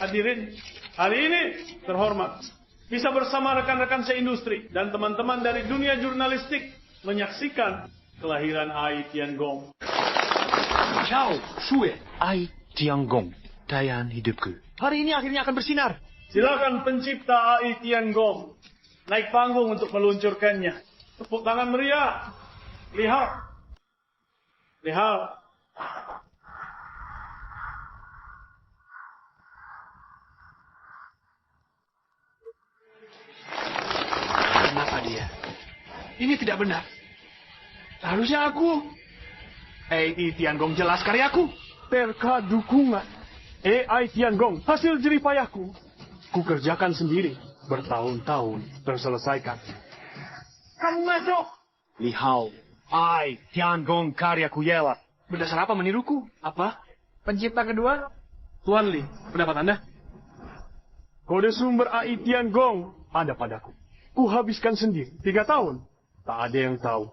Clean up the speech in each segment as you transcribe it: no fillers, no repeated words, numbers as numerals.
Hadirin, hari ini terhormat bisa bersama rekan-rekan seindustri dan teman-teman dari dunia jurnalistik menyaksikan kelahiran Ai Tiangong. Ciao, Sue. Ai Tiangong, dayan hidupku. Hari ini akhirnya akan bersinar. Silakan pencipta Ai Tiangong naik panggung untuk meluncurkannya. Tepuk tangan meriah. Lihat. Kenapa dia? Ini tidak benar. Harusnya aku. Ai Tiangong jelas karyaku. Berkat dukungan Ai Tiangong, hasil jeripayahku, ku kerjakan sendiri, bertahun-tahun terselesaikan. Kamu ngaco. Lihau, Ai Tiangong karyaku ialah. Berdasar apa meniruku? Apa? Pencipta kedua, Tuan Li, pendapat Anda? Kode sumber Ai Tiangong ada padaku. Ku habiskan sendiri 3 tahun. Tak ada yang tahu.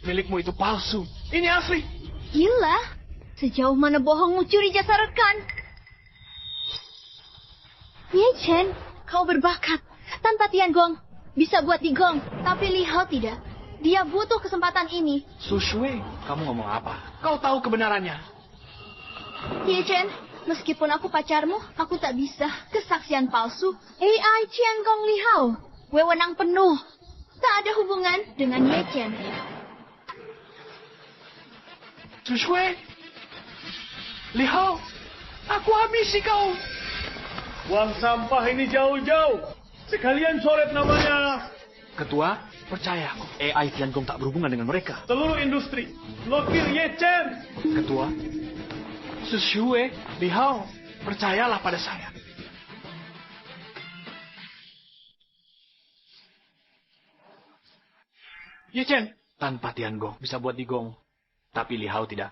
Milikmu itu palsu. Ini asli. Gila, sejauh mana bohongmu curi jasa rekan? Ye Chen, kau berbakat. Tanpa Tiangong, bisa buat digong. Tapi Li Hao tidak. Dia butuh kesempatan ini. Susue, kamu ngomong apa? Kau tahu kebenarannya. Ye Chen, meskipun aku pacarmu, aku tak bisa. Kesaksian palsu. Ai Tiangong Li Hao. Wewenang penuh. Tak ada hubungan dengan Ye Chen. Susue, Li Hao, aku habisi kau. Buang sampah ini jauh-jauh. Sekalian coret namanya. Ketua, percaya aku. Ai Tiangong tak berhubungan dengan mereka. Seluruh industri, blokir Ye Chen. Ketua, Susue, Li Hao, percayalah pada saya. Ye Chen, Tanpa Tiangong bisa buat digong. Tapi Lihau tidak.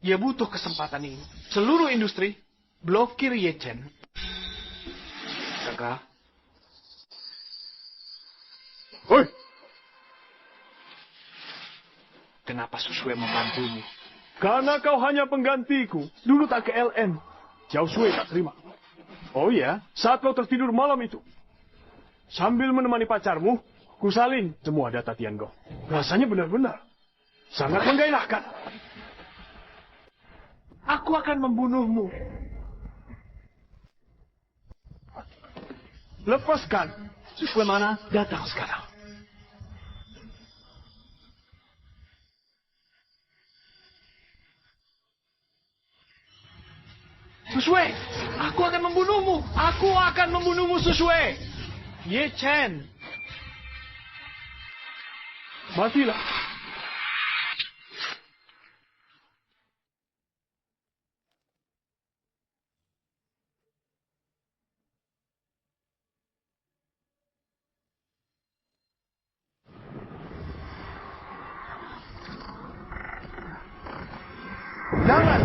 dia butuh kesempatan ini. Seluruh industri, blokir Ye Chen. Kakak, Hoi, kenapa Susue membantumu? karena kau hanya penggantiku. Dulu tak ke LN. Jauh Sui tak terima. Oh iya, saat kau tertidur malam itu. Sambil menemani pacarmu, kusalin semua data Tiangong. Rasanya benar-benar sangat menggairahkan. Aku akan membunuhmu. Lepaskan. Susue mana? Datang sekarang. Susue, aku akan membunuhmu. Aku akan membunuhmu, Susue. Ye Chen. Matilah. Jangan.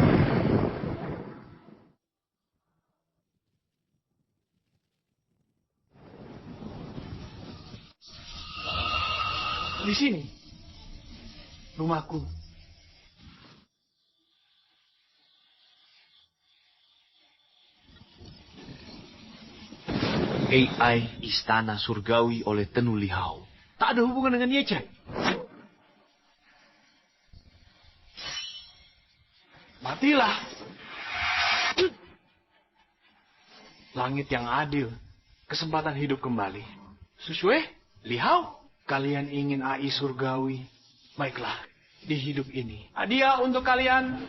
Di sini. Rumahku. AI Istana Surgawi oleh Tenu Lihau. Tak ada hubungan dengan Ye Chen. Matilah. Langit yang adil. Kesempatan hidup kembali. Susue, Li Hao, kalian ingin AI surgawi. Baiklah, di hidup ini. Hadiah untuk kalian.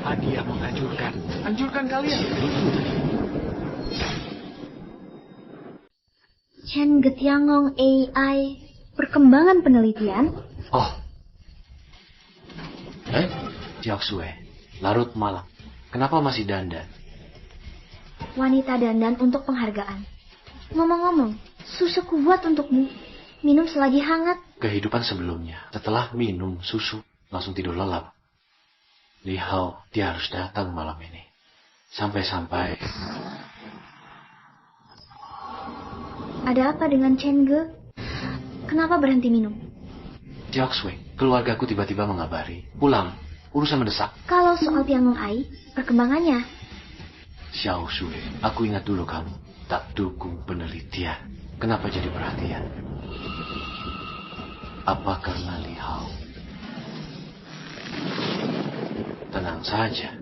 Hadiah menghancurkan. Hancurkan kalian. Chen Getiangong AI, perkembangan penelitian. Oh. Jiaksue, larut malam. Kenapa masih dandan? Wanita dandan untuk penghargaan. Ngomong-ngomong, susuku buat untukmu. Minum selagi hangat. Kehidupan sebelumnya. Setelah minum susu, langsung tidur lelap. Lihau, dia harus datang malam ini. Sampai-sampai... Ada apa dengan Chen Ge? Kenapa berhenti minum? Jiaksue, keluargaku tiba-tiba mengabari. Pulang. urusan mendesak. Kalau soal Tiangong Ai, perkembangannya. Xiao Shui, aku ingat dulu kamu tak dukung penelitian. Kenapa jadi perhatian? Apa karena Li Hao? Tenang saja.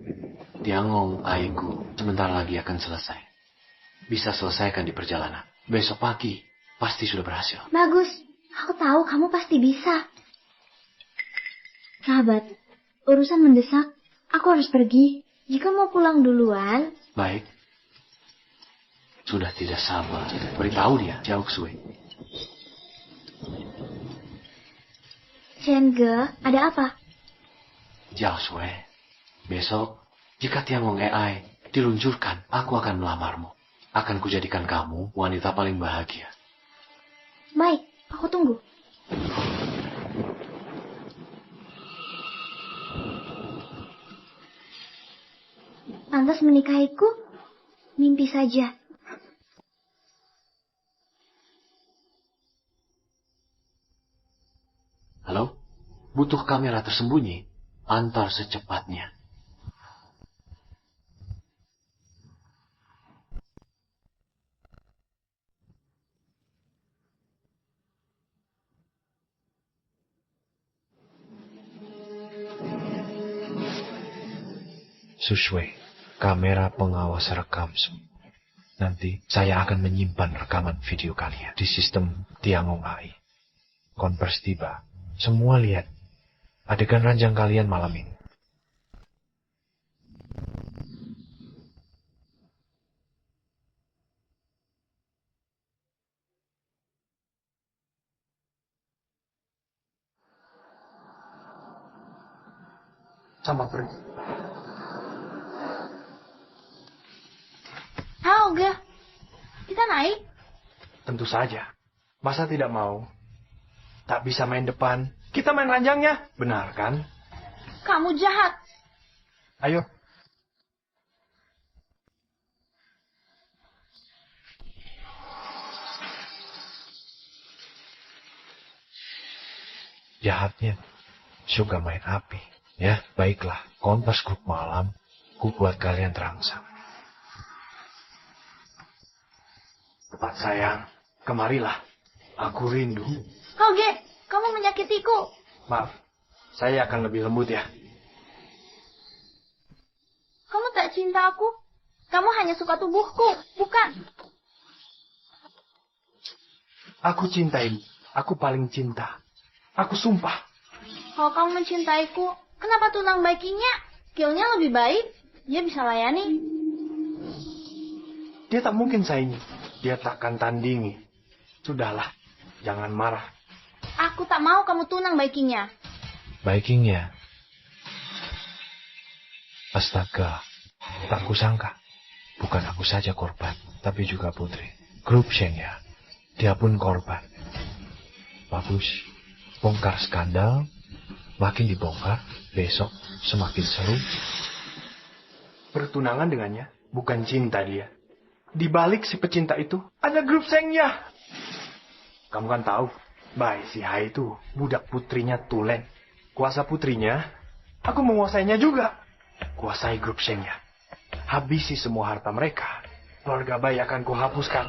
Tiangong Ai-ku sebentar lagi akan selesai. Bisa selesaikan di perjalanan. Besok pagi pasti sudah berhasil. Bagus. Aku tahu kamu pasti bisa. Sahabat, urusan mendesak. Aku harus pergi. Jika mau pulang duluan. Baik. Sudah tidak sabar. Beritahu dia, Xiao Shui. Chen Ge, ada apa? Xiao Shui, besok jika Tiangong Ai diluncurkan, aku akan melamarmu. Akan kujadikan kamu wanita paling bahagia. Baik, aku tunggu. Lantas menikahiku? Mimpi saja. Halo? Butuh kamera tersembunyi? Antar secepatnya. Sushui, kamera pengawas rekam. Nanti saya akan menyimpan rekaman video kalian di sistem Tiangong Ai. Konvers tiba. Semua lihat adegan ranjang kalian malam ini. Sama pergi. Hao Ge, kita naik. Tentu saja. Masa tidak mau? Tak bisa main depan. Kita main ranjangnya. Benar kan? Kamu jahat. Ayo. Jahatnya suka main api. Ya, baiklah. Konvers grup malam, ku buat kalian terangsang. Tepat sayang. Kemarilah. Aku rindu. Hao Ge, kamu menyakitiku. Maaf. Saya akan lebih lembut ya. Kamu tak cinta aku. Kamu hanya suka tubuhku, bukan? Aku cintai. Aku paling cinta. Aku sumpah. Kalau kamu mencintaiku, kenapa tunang Baikingnya? Skillnya lebih baik. Dia bisa layani. Dia tak mungkin saingi. Dia takkan tandingi. Sudahlah. Jangan marah. Aku tak mau kamu tunang Baikingnya. Baikingnya. Astaga, tak kusangka. Bukan aku saja korban, tapi juga putri. Grup Sheng ya. Dia pun korban. Bagus. Bongkar skandal. Makin dibongkar, besok semakin seru. Bertunangan dengannya bukan cinta dia. Di balik si pecinta itu ada grup Shengnya. Kamu kan tahu, Bai si Hai itu budak putrinya Tulen. Kuasa putrinya, aku menguasainya juga. Kuasai grup Shengnya. Habisi semua harta mereka. Keluarga Bai akan kuhapuskan.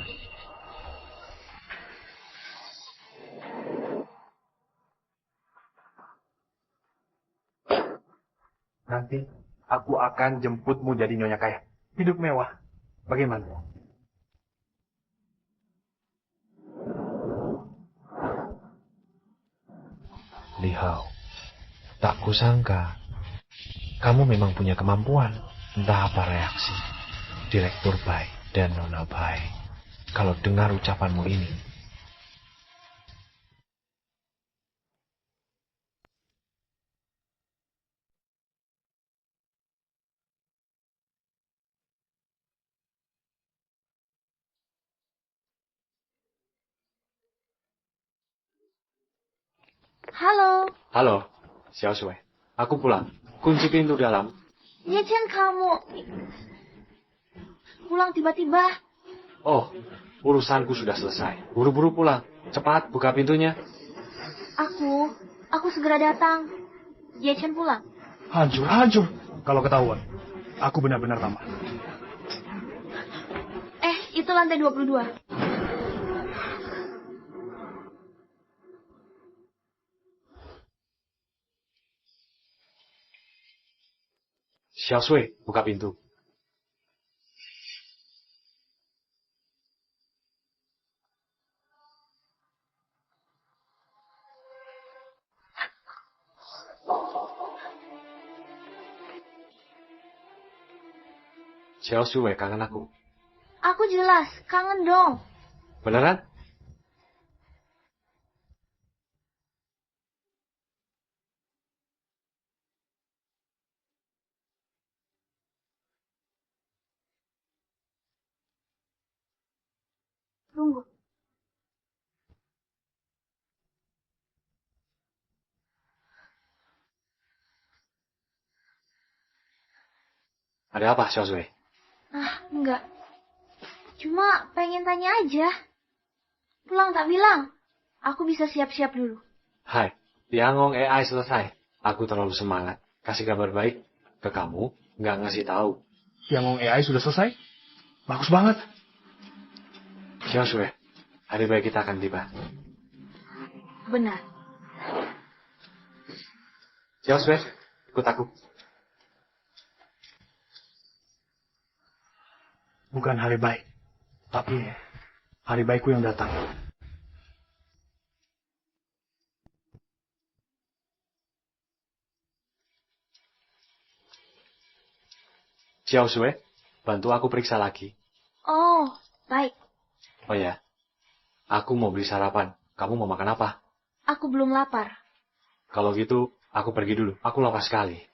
Nanti aku akan jemputmu jadi nyonya kaya. Hidup mewah. Bagaimana? Li Hao, tak kusangka. Kamu memang punya kemampuan. Entah apa reaksi Direktur Bai dan Nona Bai kalau dengar ucapanmu ini. Halo. Halo, Xiao Shui. Aku pulang. Kunci pintu dalam. Ya Chen, kamu pulang tiba-tiba. Oh, urusanku sudah selesai. Buru-buru pulang. Cepat, buka pintunya. Aku segera datang. Ya Chen pulang. Hancur. Kalau ketahuan, aku benar-benar tamat. Itu lantai 22. Xiao Shui, buka pintu. Xiao Shui, kangen aku. Aku jelas, kangen dong. Beneran? Tunggu. Ada apa, Xiao Shui? Enggak. Cuma pengen tanya aja. Pulang tak bilang. Aku bisa siap-siap dulu. Hai, Tiangong AI selesai. Aku terlalu semangat. Kasih kabar baik ke kamu, nggak ngasih tahu. Tiangong AI sudah selesai? Bagus banget. Xiao Shui, hari baik kita akan tiba. Benar. Xiao Shui, ikut aku. Bukan hari baik, tapi hari baikku yang datang. Xiao Shui, bantu aku periksa lagi. Oh, baik. Oh ya, aku mau beli sarapan. Kamu mau makan apa? Aku belum lapar. Kalau gitu, aku pergi dulu. Aku lapar sekali.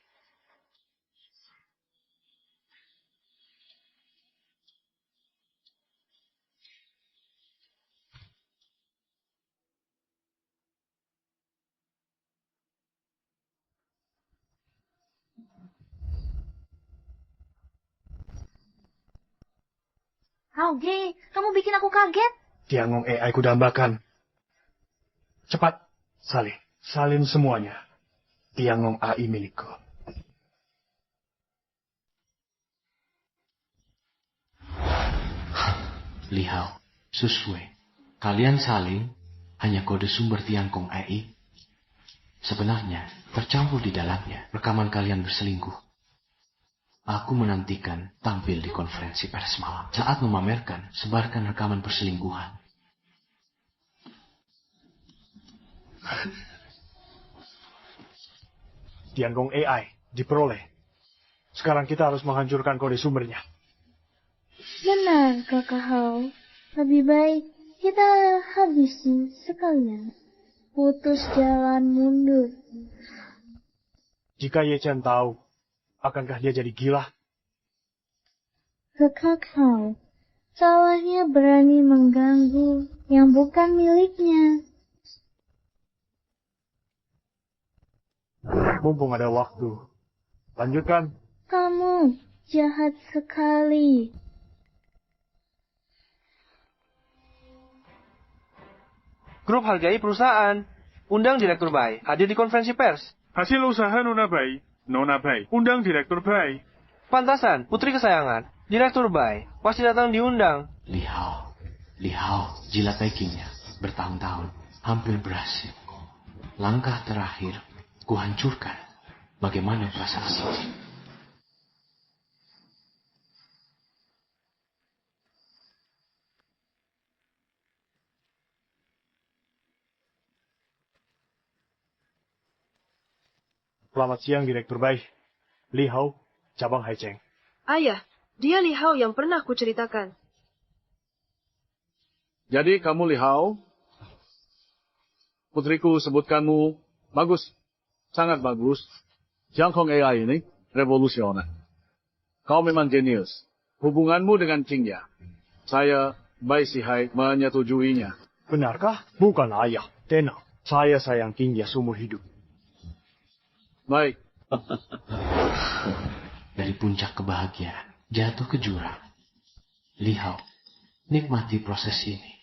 Hauge, kamu bikin aku kaget. Tiangong AI ku dambakan. Cepat, salin semuanya. Tiangong AI milikku. Lihao, Susue, kalian salin hanya kode sumber Tiangong AI. Sebenarnya, tercampur di dalamnya rekaman kalian berselingkuh. Aku menantikan tampil di konferensi pers malam. Saat memamerkan, sebarkan rekaman perselingkuhan. Tiangong AI diperoleh. Sekarang kita harus menghancurkan kode sumbernya. Benar, Kakak Hao. Lebih baik kita habisi sekalian. Putus jalan mundur. Jika Ye Chen tahu, akankah dia jadi gila? Kakak Hao, salahnya berani mengganggu yang bukan miliknya. Mumpung ada waktu. Lanjutkan. Kamu jahat sekali. Grup hargai perusahaan. Undang Direktur Bai. Hadir di konferensi pers. Hasil usaha Nona Bai. Undang Direktur Bai. Pantasan, putri kesayangan. Direktur Bai. Pasti datang diundang. Lihao, jilat baikingnya. Bertahun-tahun, hampir berhasil. Langkah terakhir, kuhancurkan. Bagaimana perasaan? Selamat siang, Direktur Bai. Li Hao, cabang Haicheng. Ayah, dia Li Hao yang pernah kuceritakan. Jadi kamu Li Hao? Putriku sebutkanmu bagus. Sangat bagus. Jiangkong AI ini revolusioner. Kau memang jenius. Hubunganmu dengan Qingya. Saya, Bai Sihai, menyetujuinya. Benarkah? Bukan ayah. Tenang. Saya sayang Qingya seumur hidup. Baik. Dari puncak kebahagiaan, jatuh ke jurang. Lihao, nikmati proses ini.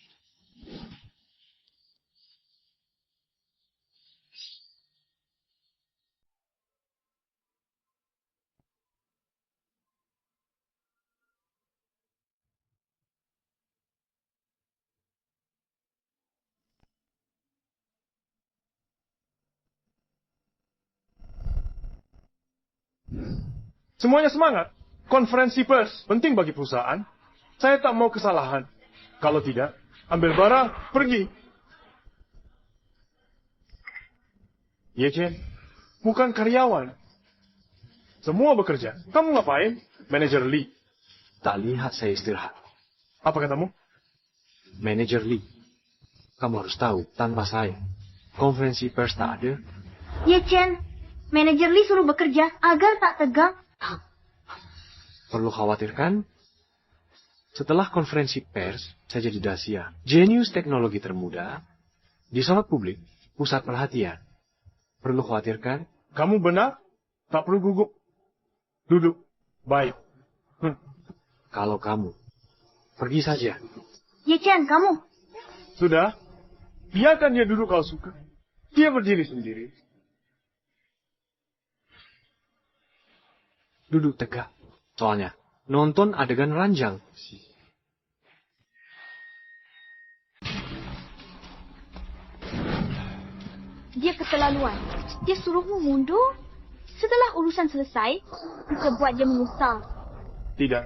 Semuanya semangat. Konferensi pers penting bagi perusahaan. Saya tak mau kesalahan. Kalau tidak, ambil barang, pergi. Ye Chen, bukan karyawan. Semua bekerja. Kamu ngapain? Manajer Lee. Tak lihat saya istirahat. Apa katamu? Manajer Lee, kamu harus tahu, tanpa saya, konferensi pers tak ada. Ye Chen, manajer Lee suruh bekerja agar tak tegang. Perlu khawatirkan? Setelah konferensi pers, saya jadi Dacia, jenius teknologi termuda, disorot publik, pusat perhatian. Perlu khawatirkan? Kamu benar? Tak perlu gugup. Duduk. Baik. Kalau kamu, pergi saja. Ye Chen, kamu. Sudah. Biarkan dia duduk kalau suka. Dia berdiri sendiri. Duduk tegak. Soalnya, nonton adegan ranjang. Dia keterlaluan. Dia suruhmu mundur. Setelah urusan selesai, kita buat dia menyesal. Tidak.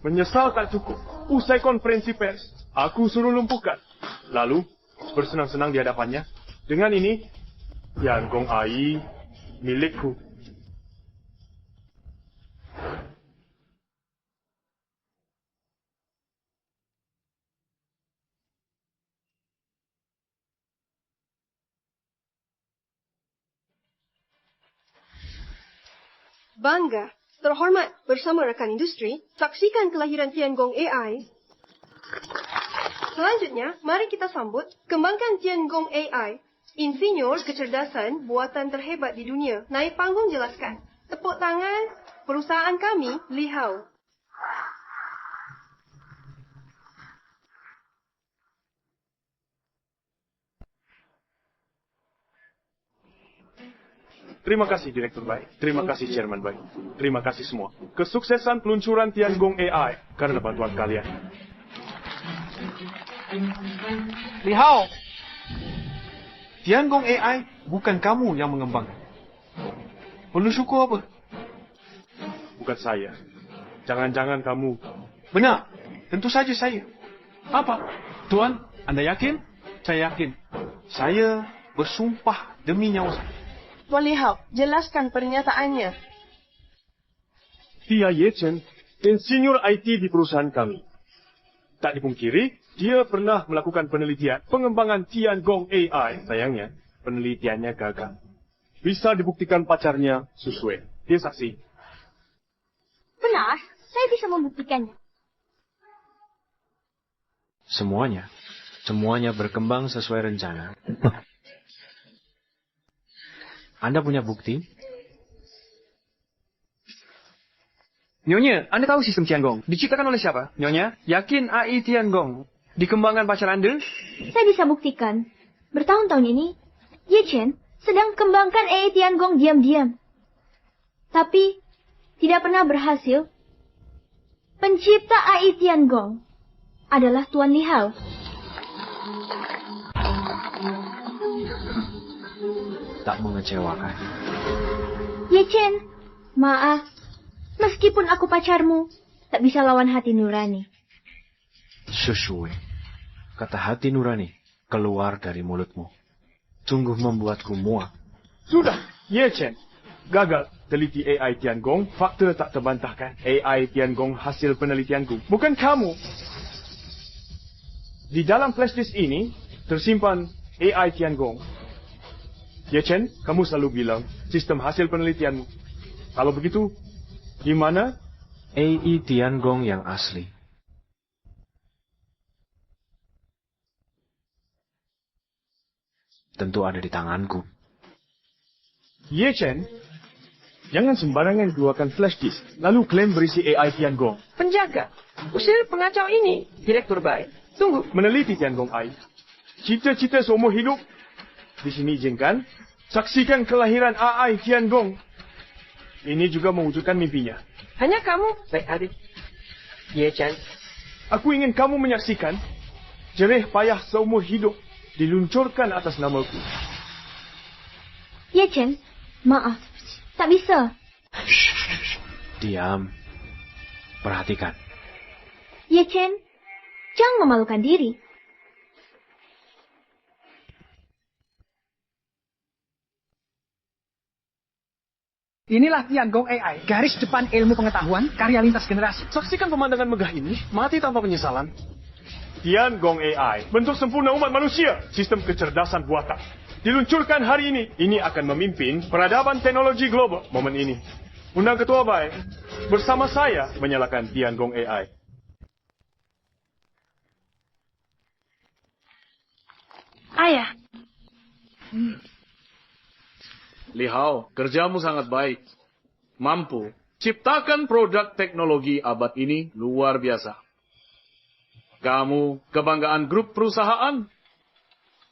Menyesal tak cukup. Usai konferensi pers, aku suruh lumpuhkan. Lalu, bersenang-senang di hadapannya. Dengan ini, Tiangong Ai milikku. Bangga, terhormat bersama rekan industri, saksikan kelahiran Tiangong AI. Selanjutnya, mari kita sambut kembangkan Tiangong AI, insinyur kecerdasan buatan terhebat di dunia. Naik panggung jelaskan. Tepuk tangan, perusahaan kami, Lihao. Terima kasih Direktur Bai. Terima kasih Chairman Bai. Terima kasih semua. Kesuksesan peluncuran Tiangong AI karena bantuan kalian. Lihao, Tiangong AI bukan kamu yang mengembangkan. Perlu syukur apa? Bukan saya. Jangan-jangan kamu. Benar, tentu saja saya. Apa? Tuan, Anda yakin? Saya yakin. Saya bersumpah demi nyawa saya. Tuan Lihao, jelaskan pernyataannya. Tia Ye Chen, insinyur IT di perusahaan kami. Tak dipungkiri, dia pernah melakukan penelitian pengembangan Tiangong AI. Sayangnya, penelitiannya gagal. Bisa dibuktikan pacarnya, Susue. Dia saksi. Benar, saya bisa membuktikannya. Semuanya berkembang sesuai rencana. Anda punya bukti? Nyonya, Anda tahu sistem Tiangong? Diciptakan oleh siapa? Nyonya, yakin AI Tiangong dikembangkan pacar Anda? Saya bisa buktikan. Bertahun-tahun ini, Ye Chen sedang kembangkan AI Tiangong diam-diam. Tapi, tidak pernah berhasil. Pencipta AI Tiangong adalah Tuan Lihao. Tak mengecewakan. Ye Chen, maaf. Meskipun aku pacarmu, tak bisa lawan hati nurani. Sesuai. Kata hati nurani keluar dari mulutmu. Sungguh membuatku muak. Sudah, Ye Chen. Gagal teliti AI Tiangong, fakta tak terbantahkan. AI Tiangong hasil penelitianku, bukan kamu. Di dalam flash disk ini, tersimpan AI Tiangong. Ye Chen, kamu selalu bilang sistem hasil penelitianmu. Kalau begitu, di mana? AI Tiangong yang asli. Tentu ada di tanganku. Ye Chen, jangan sembarangan keluarkan flash disk, lalu klaim berisi AI Tiangong. Penjaga, usir pengacau ini, Direktur Bai. Tunggu. Meneliti Tiangong AI. Cita-cita seumur hidup. Di sini izinkan, saksikan kelahiran AI Tiangong. Ini juga mewujudkan mimpinya. Hanya kamu, baik adik. Ye Chen. Aku ingin kamu menyaksikan jerih payah seumur hidup diluncurkan atas namaku. Ye Chen, maaf. Tak bisa. Diam. Perhatikan. Ye Chen, jangan memalukan diri. Inilah Tiangong AI, garis depan ilmu pengetahuan, karya lintas generasi. Saksikan pemandangan megah ini, mati tanpa penyesalan. Tiangong AI, bentuk sempurna umat manusia, sistem kecerdasan buatan. Diluncurkan hari ini akan memimpin peradaban teknologi global momen ini. Undang Ketua Bai, bersama saya menyalakan Tiangong AI. Ayah. Li Hao, kerjamu sangat baik. Mampu ciptakan produk teknologi abad ini luar biasa. Kamu kebanggaan grup perusahaan.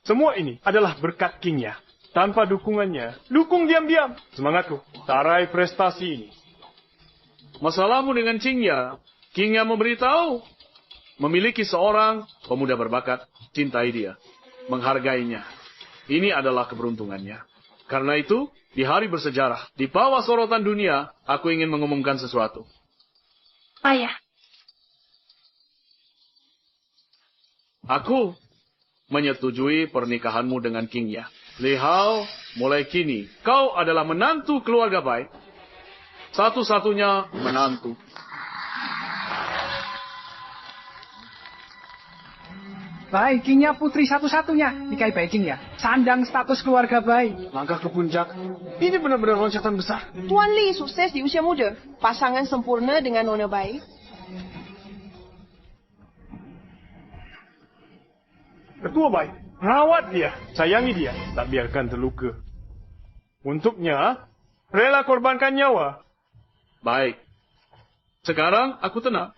Semua ini adalah berkat King Ya. Tanpa dukungannya, dukung diam-diam. Semangatku, tarai prestasi ini. Masalahmu dengan King Ya memberitahu. Memiliki seorang pemuda berbakat, cintai dia. Menghargainya. Ini adalah keberuntungannya. Karena itu, di hari bersejarah, di bawah sorotan dunia, aku ingin mengumumkan sesuatu. Ayah. Aku menyetujui pernikahanmu dengan King Ya. Li Hao, mulai kini, kau adalah menantu keluarga Bai. Satu-satunya menantu. Baik, Kingnya putri satu-satunya. Nikahi baik King ya. Sandang status keluarga baik. Langkah ke puncak. Ini benar-benar loncatan besar. Tuan Li sukses di usia muda. Pasangan sempurna dengan Nona Bai. Ketua Bai, rawat dia, sayangi dia, tak biarkan terluka. Untuknya, rela korbankan nyawa. Baik. Sekarang aku tenang.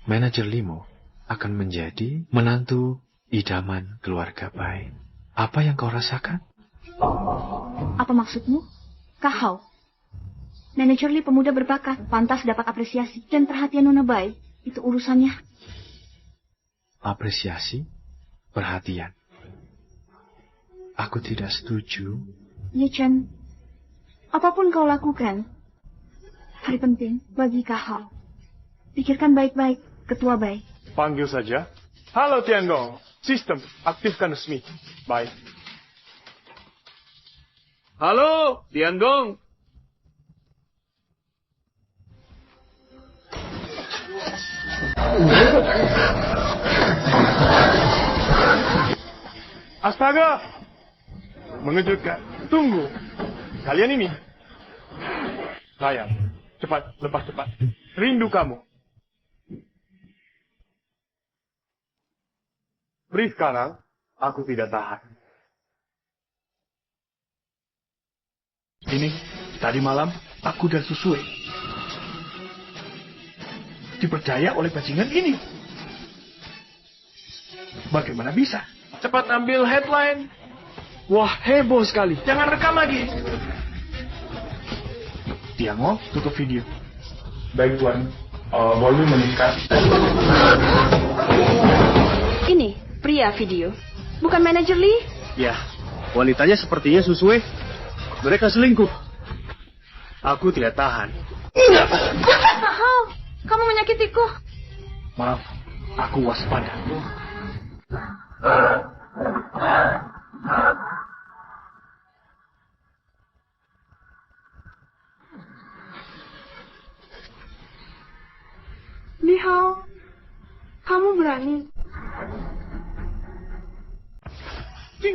Manajer Limo akan menjadi menantu idaman keluarga Bai. Apa yang kau rasakan? Apa maksudmu? Kahau. Manajer Li pemuda berbakat, pantas dapat apresiasi dan perhatian Nona Bai. Itu urusannya. Apresiasi? Perhatian. Aku tidak setuju. Ye Chen, apapun kau lakukan, hari penting bagi Kahau. Pikirkan baik-baik, Ketua Bai. Panggil saja. Halo Tiangong, sistem aktifkan resmi. Baik. Halo, Tiangong. Astaga! Mengejutkan. Tunggu. Kalian ini. Sayang. Cepat, lepas cepat. Rindu kamu. Beri sekarang, aku tidak tahan. Ini, tadi malam, aku dan Susue dipercaya oleh bajingan ini. Bagaimana bisa? Cepat ambil headline. Wah, heboh sekali. Jangan rekam lagi. Tiangong, tutup video. Baik, Tuan. Volume meningkat. Ini, pria video. Bukan manajer Lee? Ya, wanitanya sepertinya Susue. Mereka selingkuh. Aku tidak tahan. Kahau, kamu menyakitiku. Maaf, aku waspada. Li Hao, kamu berani.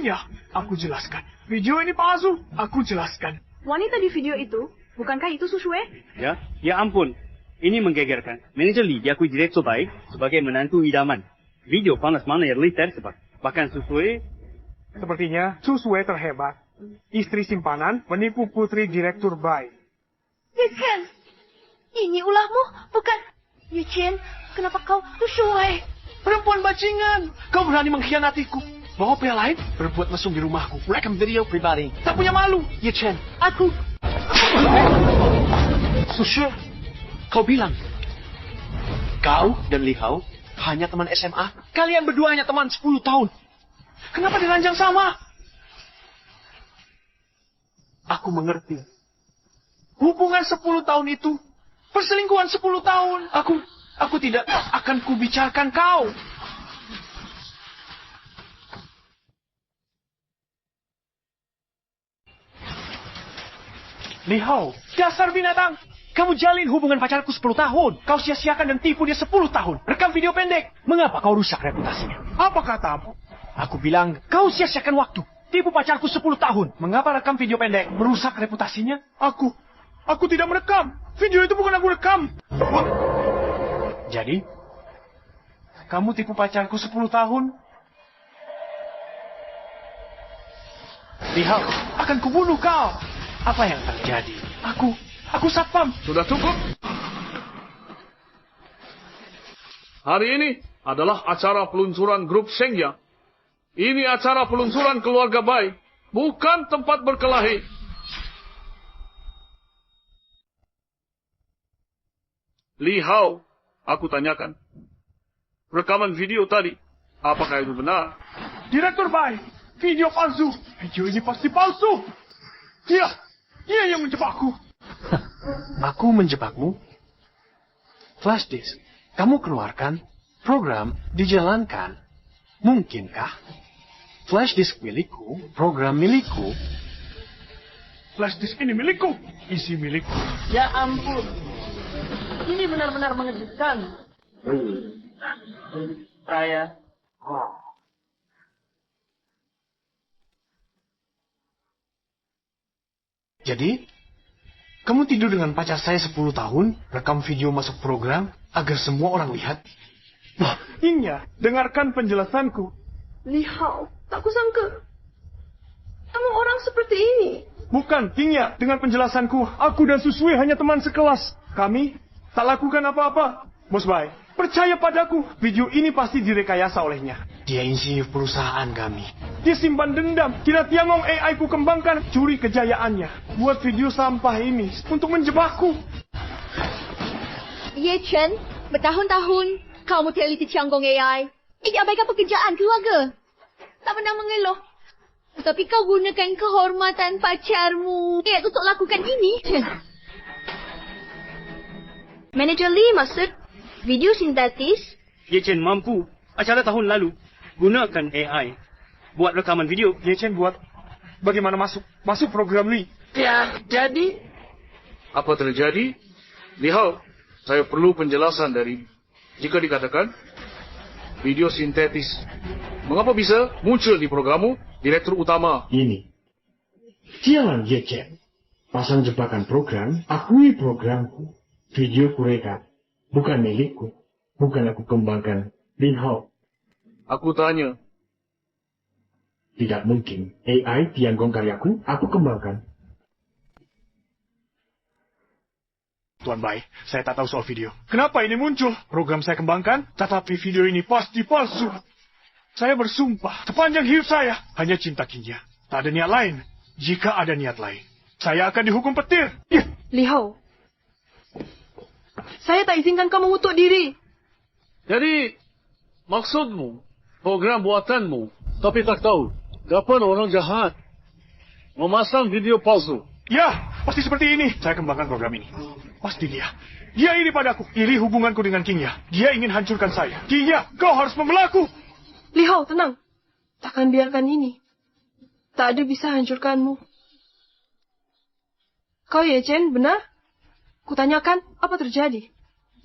Ya, aku jelaskan. Video ini palsu. Aku jelaskan. Wanita di video itu, bukankah itu Susue? Ya ampun. Ini menggegerkan. Manajer Lee diakui direktur Bai sebagai menantu idaman. Video panas mana yang Lee tersebar. Bahkan Susue... Sepertinya Susue terhebat. Istri simpanan menipu putri direktur Bai. Ye Chen, ini ulahmu, bukan? Ye Chen, kenapa kau Susue? Perempuan bajingan. Kau berani mengkhianatiku. Bawa pria lain berbuat mesum di rumahku. Rekam video pribadi. Tak punya malu. Ye Chen, aku... Susue, kau bilang kau dan Li Hao hanya teman SMA. Kalian berdua hanya teman 10 tahun. Kenapa diranjang sama? Aku mengerti. Hubungan 10 tahun itu Perselingkuhan 10 tahun. Aku tidak akan kubicarakan kau. Li Hao, dasar binatang. Kamu jalin hubungan pacarku 10 tahun. Kau sia-siakan dan tipu dia 10 tahun. Rekam video pendek. Mengapa kau rusak reputasinya? Apa katamu? Aku bilang, kau sia-siakan waktu. Tipu pacarku 10 tahun. Mengapa rekam video pendek? Merusak reputasinya? Aku tidak merekam. Video itu bukan aku rekam. Jadi, kamu tipu pacarku 10 tahun? Li Hao, akan kubunuh kau. Apa yang terjadi? Aku satpam. Sudah cukup. Hari ini adalah acara peluncuran grup Shengya. Ini acara peluncuran keluarga Bai, bukan tempat berkelahi. Li Hao, aku tanyakan. Rekaman video tadi, apakah itu benar? Direktur Bai, video palsu. Video ini pasti palsu. Dia yang menjebakku. Aku menjebakmu? Flash disk, kamu keluarkan, program dijalankan. Mungkinkah? Flash disk milikku, program milikku. Flash disk ini milikku, isi milikku. Ya ampun, ini benar-benar mengejutkan. Saya. Jadi, kamu tidur dengan pacar saya 10 tahun, rekam video masuk program, agar semua orang lihat? Wah, Yingya, dengarkan penjelasanku. Li Hao, tak kusangka. Kamu orang seperti ini. Bukan, Yingya, dengan penjelasanku, aku dan Susui hanya teman sekelas. Kami tak lakukan apa-apa. Bos Bai, percaya padaku, video ini pasti direkayasa olehnya. Dia insinyur perusahaan kami. Dia simpan dendam. Kira Tiangong AI ku kembangkan, curi kejayaannya. Buat video sampah ini untuk menjebakku. Ye Chen, bertahun-tahun kamu teliti Tiangong AI. Ini abaikan pekerjaan keluarga. Tak pernah mengeluh. Tapi kau gunakan kehormatan pacarmu untuk lakukan ini. Manager Lee maksud video sintetis? Ye Chen mampu. Acara tahun lalu gunakan AI buat rekaman video. Ye Chen buat bagaimana masuk program Lee. Ya, jadi Apa terjadi? Li Hao, saya perlu penjelasan dari jika dikatakan video sintetis. Mengapa bisa muncul di programmu, direktur utama? Ini. Jangan Ye Chen. Pasang jebakan program, akui programku. Video kurekat. Bukan milikku. Bukan aku kembangkan. Li Hao. Aku tanya. Tidak mungkin. AI Tiangong karyaku, aku kembangkan. Tuan Bai, saya tak tahu soal video. Kenapa ini muncul? Program saya kembangkan, tetapi video ini pasti palsu. Saya bersumpah, sepanjang hidup saya, hanya cinta Qingya. Tak ada niat lain. Jika ada niat lain, saya akan dihukum petir. Li Hao, saya tak izinkan kau mengutuk diri. Jadi, maksudmu, program buatanmu, tapi tak tahu, kapan orang jahat memasang video palsu. Ya, pasti seperti ini. Saya kembangkan program ini. Pasti dia. Dia iri padaku. Iri hubunganku dengan Qingya. Dia ingin hancurkan saya. Qingya, kau harus membelaku. Li Hao, tenang. Takkan biarkan ini. Tak ada bisa hancurkanmu. Kau Ye Chen, benar? Kutanyakan, apa terjadi?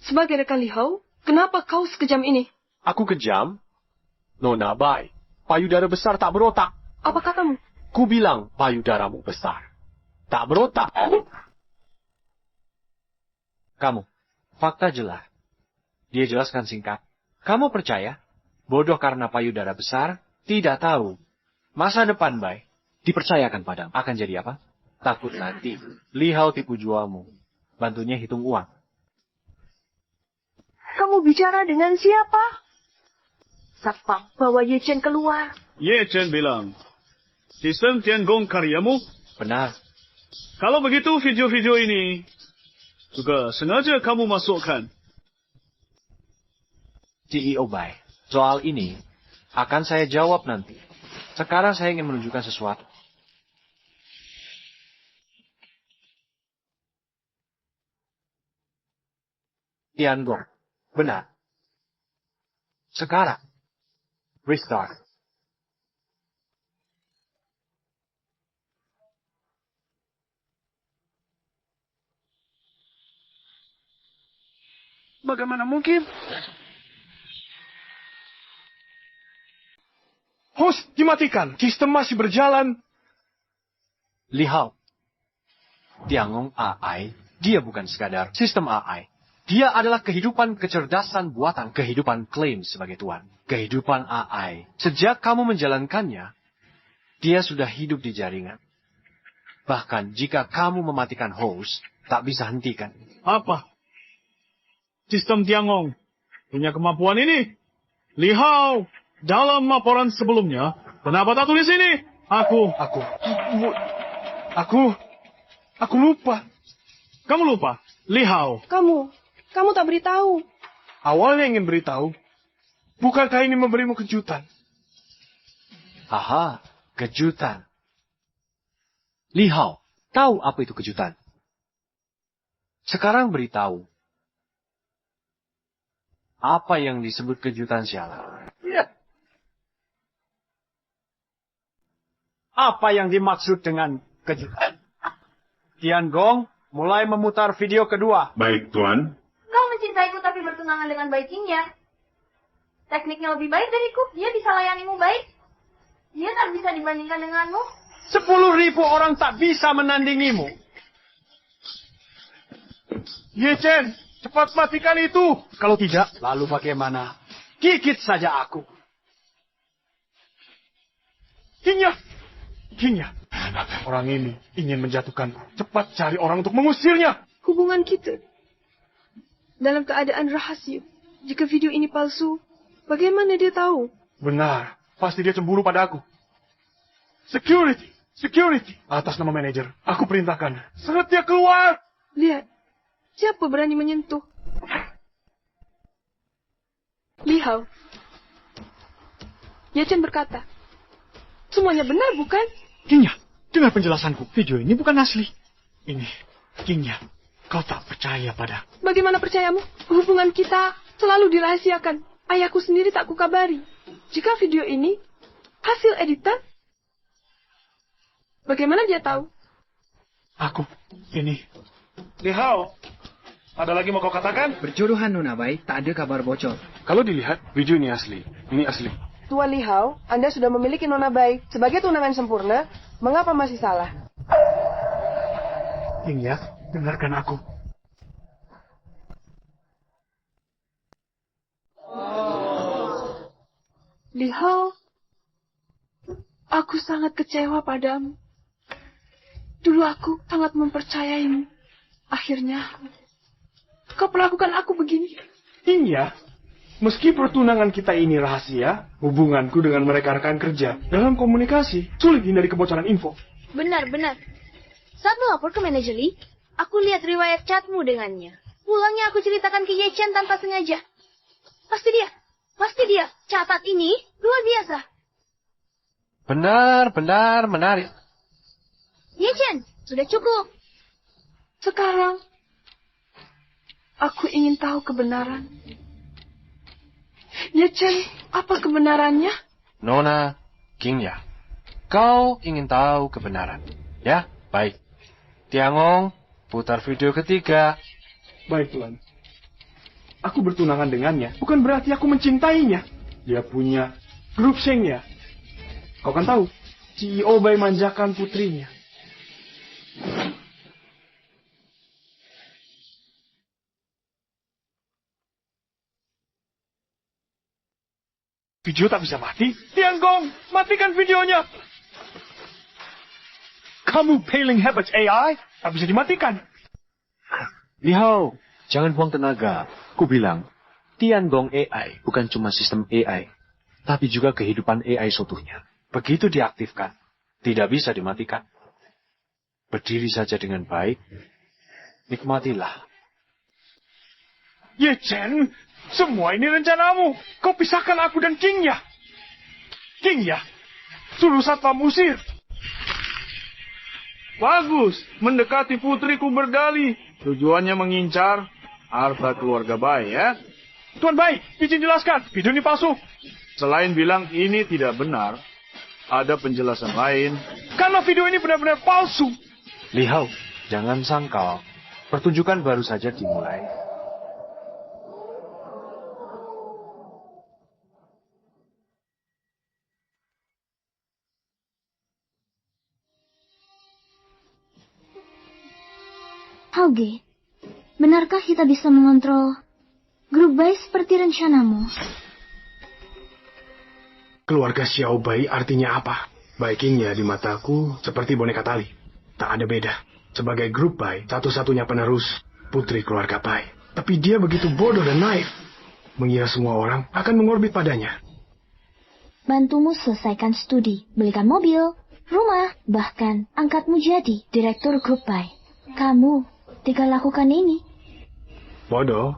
Sebagai rekan Li Hao, kenapa kau sekejam ini? Aku kejam? Nona Bai, payudara besar tak berotak. Apa katamu? Ku bilang payudaramu besar. Tak berotak. Kamu, fakta jelas. Dia jelaskan singkat. Kamu percaya? Bodoh karena payudara besar, tidak tahu. Masa depan, Bai, dipercayakan padamu. Akan jadi apa? Takut nanti. Li Hao tipu jualmu. Bantunya hitung uang. Kamu bicara dengan siapa? Satpam, bawa Ye Chen keluar. Ye Chen bilang, sistem Tiangong karyamu? Benar. Kalau begitu video-video ini juga sengaja kamu masukkan. CEO Bai, soal ini akan saya jawab nanti. Sekarang saya ingin menunjukkan sesuatu. Tiangong, benar. Sekarang, restart. Bagaimana mungkin? Host dimatikan. Sistem masih berjalan. Lihao, Tiangong AI, dia bukan sekadar sistem AI. Dia adalah kehidupan kecerdasan buatan, kehidupan klaim sebagai Tuhan. Kehidupan AI. Sejak kamu menjalankannya, dia sudah hidup di jaringan. Bahkan jika kamu mematikan host, tak bisa hentikan. Apa? Sistem Tiangong punya kemampuan ini. Lihao, dalam laporan sebelumnya, kenapa tak tulis ini? Aku lupa. Kamu lupa? Lihao. Kamu tak beritahu. Awalnya ingin beritahu. Bukankah ini memberimu kejutan? Aha, kejutan. Lihao, tahu apa itu kejutan? Sekarang beritahu. Apa yang disebut kejutan sialan? Ya. Apa yang dimaksud dengan kejutan? Tiangong mulai memutar video kedua. Baik, Tuan. Kau mencintaiku tapi bertunangan dengan baiknya. Tekniknya lebih baik dariku. Dia bisa layanimu baik. Dia tak bisa dibandingkan denganmu. 10.000 orang tak bisa menandingimu. Ye Chen, cepat matikan itu. Kalau tidak, lalu bagaimana? Gigit saja aku. Kingya. Orang ini ingin menjatuhkanku. Cepat cari orang untuk mengusirnya. Hubungan kita dalam keadaan rahasia. Jika video ini palsu, bagaimana dia tahu? Benar, pasti dia cemburu pada aku. Security. Atas nama manajer, aku perintahkan. Seret dia keluar. Lihat, siapa berani menyentuh? Lihao. Ye-Chen berkata, semuanya benar bukan? Kingya, dengar penjelasanku. Video ini bukan asli. Ini, Kingya, kau tak percaya pada. Bagaimana percayamu? Hubungan kita selalu dirahasiakan. Ayahku sendiri tak kukabari. Jika video ini hasil editan, bagaimana dia tahu? Ini. Lihao, ada lagi mau kau katakan? Berjodohan Nona Bai, tak ada kabar bocor. Kalau dilihat, video ini asli. Ini asli. Tuan Lihao, Anda sudah memiliki Nona Bai sebagai tunangan sempurna. Mengapa masih salah? Kingya, dengarkan aku. Lihao, aku sangat kecewa padamu. Dulu aku sangat mempercayaimu. Akhirnya, kau perlakukan aku begini. Kingya, meski pertunangan kita ini rahasia, hubunganku dengan mereka rekan kerja dalam komunikasi sulit hindari kebocoran info. Benar. Saat melapor ke manajer Lee, aku lihat riwayat chatmu dengannya. Pulangnya aku ceritakan ke Ye Chen tanpa sengaja. Pasti dia. Catat ini luar biasa. Benar, menarik. Ye Chen, sudah cukup. Sekarang, aku ingin tahu kebenaran. Ye Chen, apa kebenarannya? Nona, Kingya, kau ingin tahu kebenaran. Ya, baik. Tiangong, putar video ketiga. Baik, Tuan. Aku bertunangan dengannya, bukan berarti aku mencintainya. Dia punya grup Shengya. Kau kan tahu, CEO Bai manjakan putrinya. Video tak bisa mati? Tiangong, matikan videonya! Kamu paling hebat AI, tak bisa dimatikan. Lihao, jangan buang tenaga. Ku bilang, Tiangong AI bukan cuma sistem AI, tapi juga kehidupan AI seutuhnya. Begitu diaktifkan, tidak bisa dimatikan. Berdiri saja dengan baik, nikmatilah. Ye Chen, semua ini rencanamu. Kau pisahkan aku dan Kingya. Kingya, suruh satpam usir. Bagus, mendekati putriku berdali. Tujuannya mengincar. harta keluarga Bai ya. Tuan Bai, izin jelaskan. Video ini palsu. Selain bilang ini tidak benar, ada penjelasan lain. Karena video ini benar-benar palsu. Li Hao, jangan sangkal. Pertunjukan baru saja dimulai. Hauge, benarkah kita bisa mengontrol grup Bai seperti rencanamu? Keluarga Xiao Bai artinya apa? Bai Qingya di mataku seperti boneka tali. Tak ada beda. Sebagai grup Bai, satu-satunya penerus putri keluarga Bai. Tapi dia begitu bodoh dan naif. Mengira semua orang akan mengorbit padanya. Bantumu selesaikan studi, belikan mobil, rumah, bahkan angkatmu jadi direktur grup Bai. Kamu tinggal lakukan ini. Bodoh.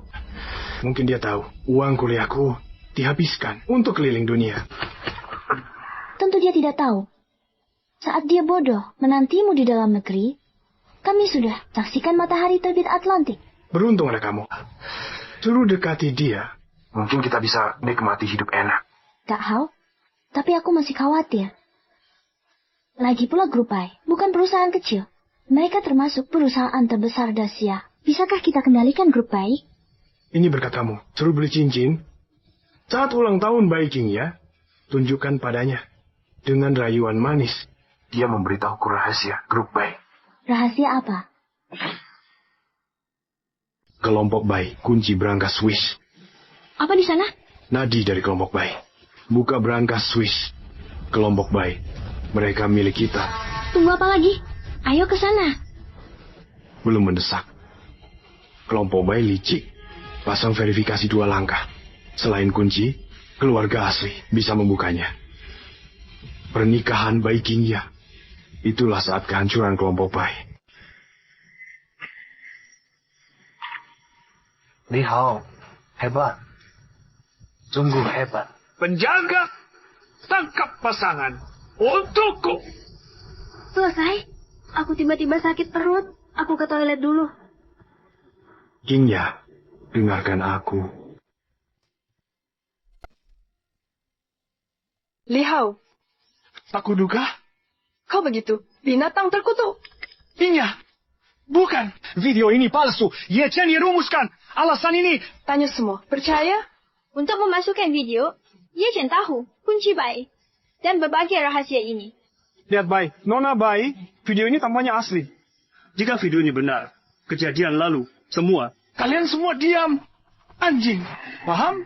Mungkin dia tahu uang kuliahku dihabiskan untuk keliling dunia. Tentu dia tidak tahu. Saat dia bodoh menantimu di dalam negeri, kami sudah saksikan matahari terbit Atlantik. Beruntung ada kamu. Suruh dekati dia. Mungkin kita bisa nikmati hidup enak. Kak Hao, tapi aku masih khawatir. Lagi pula grup Bai bukan perusahaan kecil. Mereka termasuk perusahaan terbesar di Asia. Bisakah kita kendalikan grup Bai? Ini berkat kamu. Suruh beli cincin. Saat ulang tahun Bai Qingya, tunjukkan padanya. Dengan rayuan manis, dia memberitahuku rahasia grup Bai. Rahasia apa? Kelompok Bai, kunci berangkas Swiss. Apa di sana? Nadi dari kelompok Bai. Buka berangkas Swiss. Kelompok Bai. Mereka milik kita. Tunggu apa lagi? Ayo ke sana. Belum mendesak. Kelompok Bai licik. Pasang verifikasi 2 langkah. Selain kunci, keluarga asli bisa membukanya. Pernikahan Bai Qingya. Itulah saat kehancuran kelompok Bai. Li Hao, hebat. Sungguh hebat. Penjaga, tangkap pasangan untukku. Selesai. Aku tiba-tiba sakit perut. Aku ke toilet dulu. Qingya, dengarkan aku. Li Hao, tak kuduga. Kau begitu, binatang terkutuk. Qingya, bukan. Video ini palsu. Ye Chen rumuskan. Alasan ini. Tanya semua, percaya? Untuk memasukkan video, Ye Chen tahu kunci Bai dan berbagai rahasia ini. Lihat Bai, Nona Bai, video ini tampaknya asli. Jika video ini benar, kejadian lalu, semua. Kalian semua diam. Anjing, paham?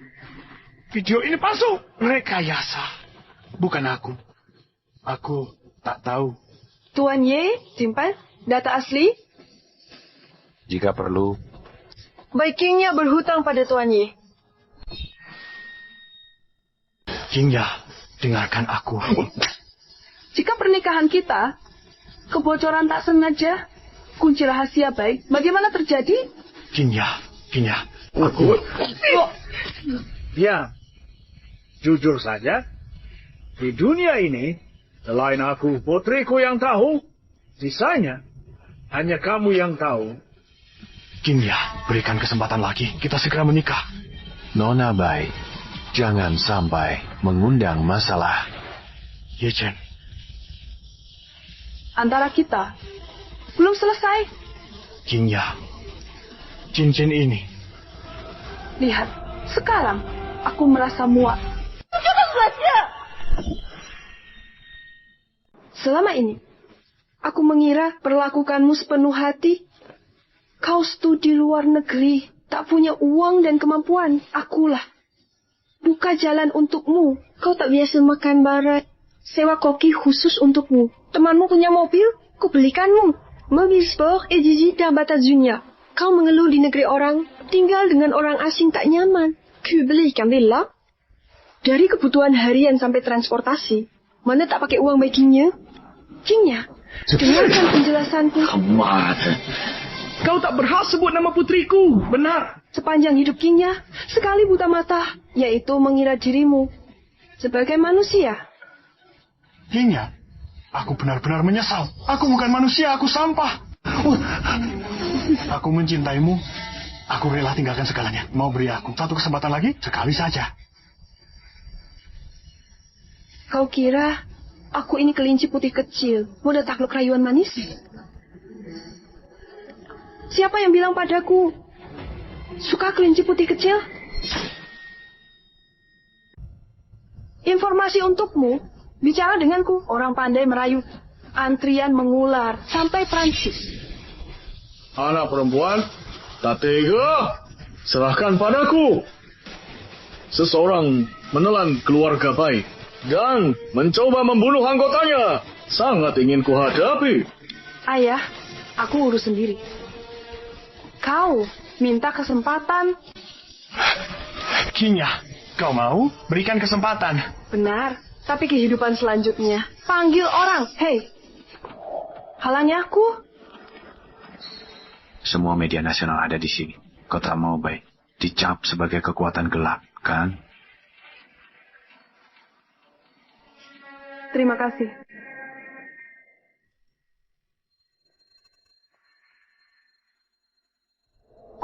Video ini palsu. Rekayasa. Bukan aku. Aku tak tahu. Tuan Ye, simpan data asli. Jika perlu. Bai Qingya berhutang pada Tuan Ye. Qingya, dengarkan aku. Jika pernikahan kita, kebocoran tak sengaja, kunci rahasia Bai, bagaimana terjadi? Qingya, aku... Ya, jujur saja, di dunia ini, selain aku putriku yang tahu, sisanya hanya kamu yang tahu. Qingya, berikan kesempatan lagi, kita segera menikah. Nona Bai, jangan sampai mengundang masalah. Ye Chen. Antara kita, belum selesai. Qingya, cincin ini. Lihat, sekarang aku merasa muak. Selama ini, aku mengira perlakukanmu sepenuh hati. Kau studi luar negeri, tak punya uang dan kemampuan. Akulah. Buka jalan untukmu. Kau tak biasa makan barat. Sewa koki khusus untukmu. Temanmu punya mobil, ku belikanmu. Mobil sport et visite batas dunia. Kau mengeluh di negeri orang, tinggal dengan orang asing tak nyaman. Ku belikan villa. Dari kebutuhan harian sampai transportasi, mana tak pakai uang baiknya? Qingya, dengarkan penjelasanku. Kau tak berhak sebut nama putriku, benar. Sepanjang hidup Qingya, sekali buta mata, yaitu mengira dirimu sebagai manusia. Qingya, aku benar-benar menyesal. Aku bukan manusia, aku sampah. Aku mencintaimu Aku rela tinggalkan segalanya. Mau beri aku satu kesempatan lagi? Sekali saja. Kau kira aku ini kelinci putih kecil, mudah takluk rayuan manis? Siapa yang bilang padaku suka kelinci putih kecil? Informasi untukmu, bicara denganku, orang pandai merayu. Antrian mengular sampai Prancis. Anak perempuan, tak tega. Serahkan padaku. Seseorang menelan keluarga baik dan mencoba membunuh anggotanya. Sangat ingin kuhadapi. Ayah, aku urus sendiri. Kau minta kesempatan. Kinya, kau mau? Berikan kesempatan. Benar, tapi kehidupan selanjutnya. Panggil orang, hei. Halangi aku. Semua media nasional ada di sini. Kau tak mau baik. Dicap sebagai kekuatan gelap, kan? Terima kasih.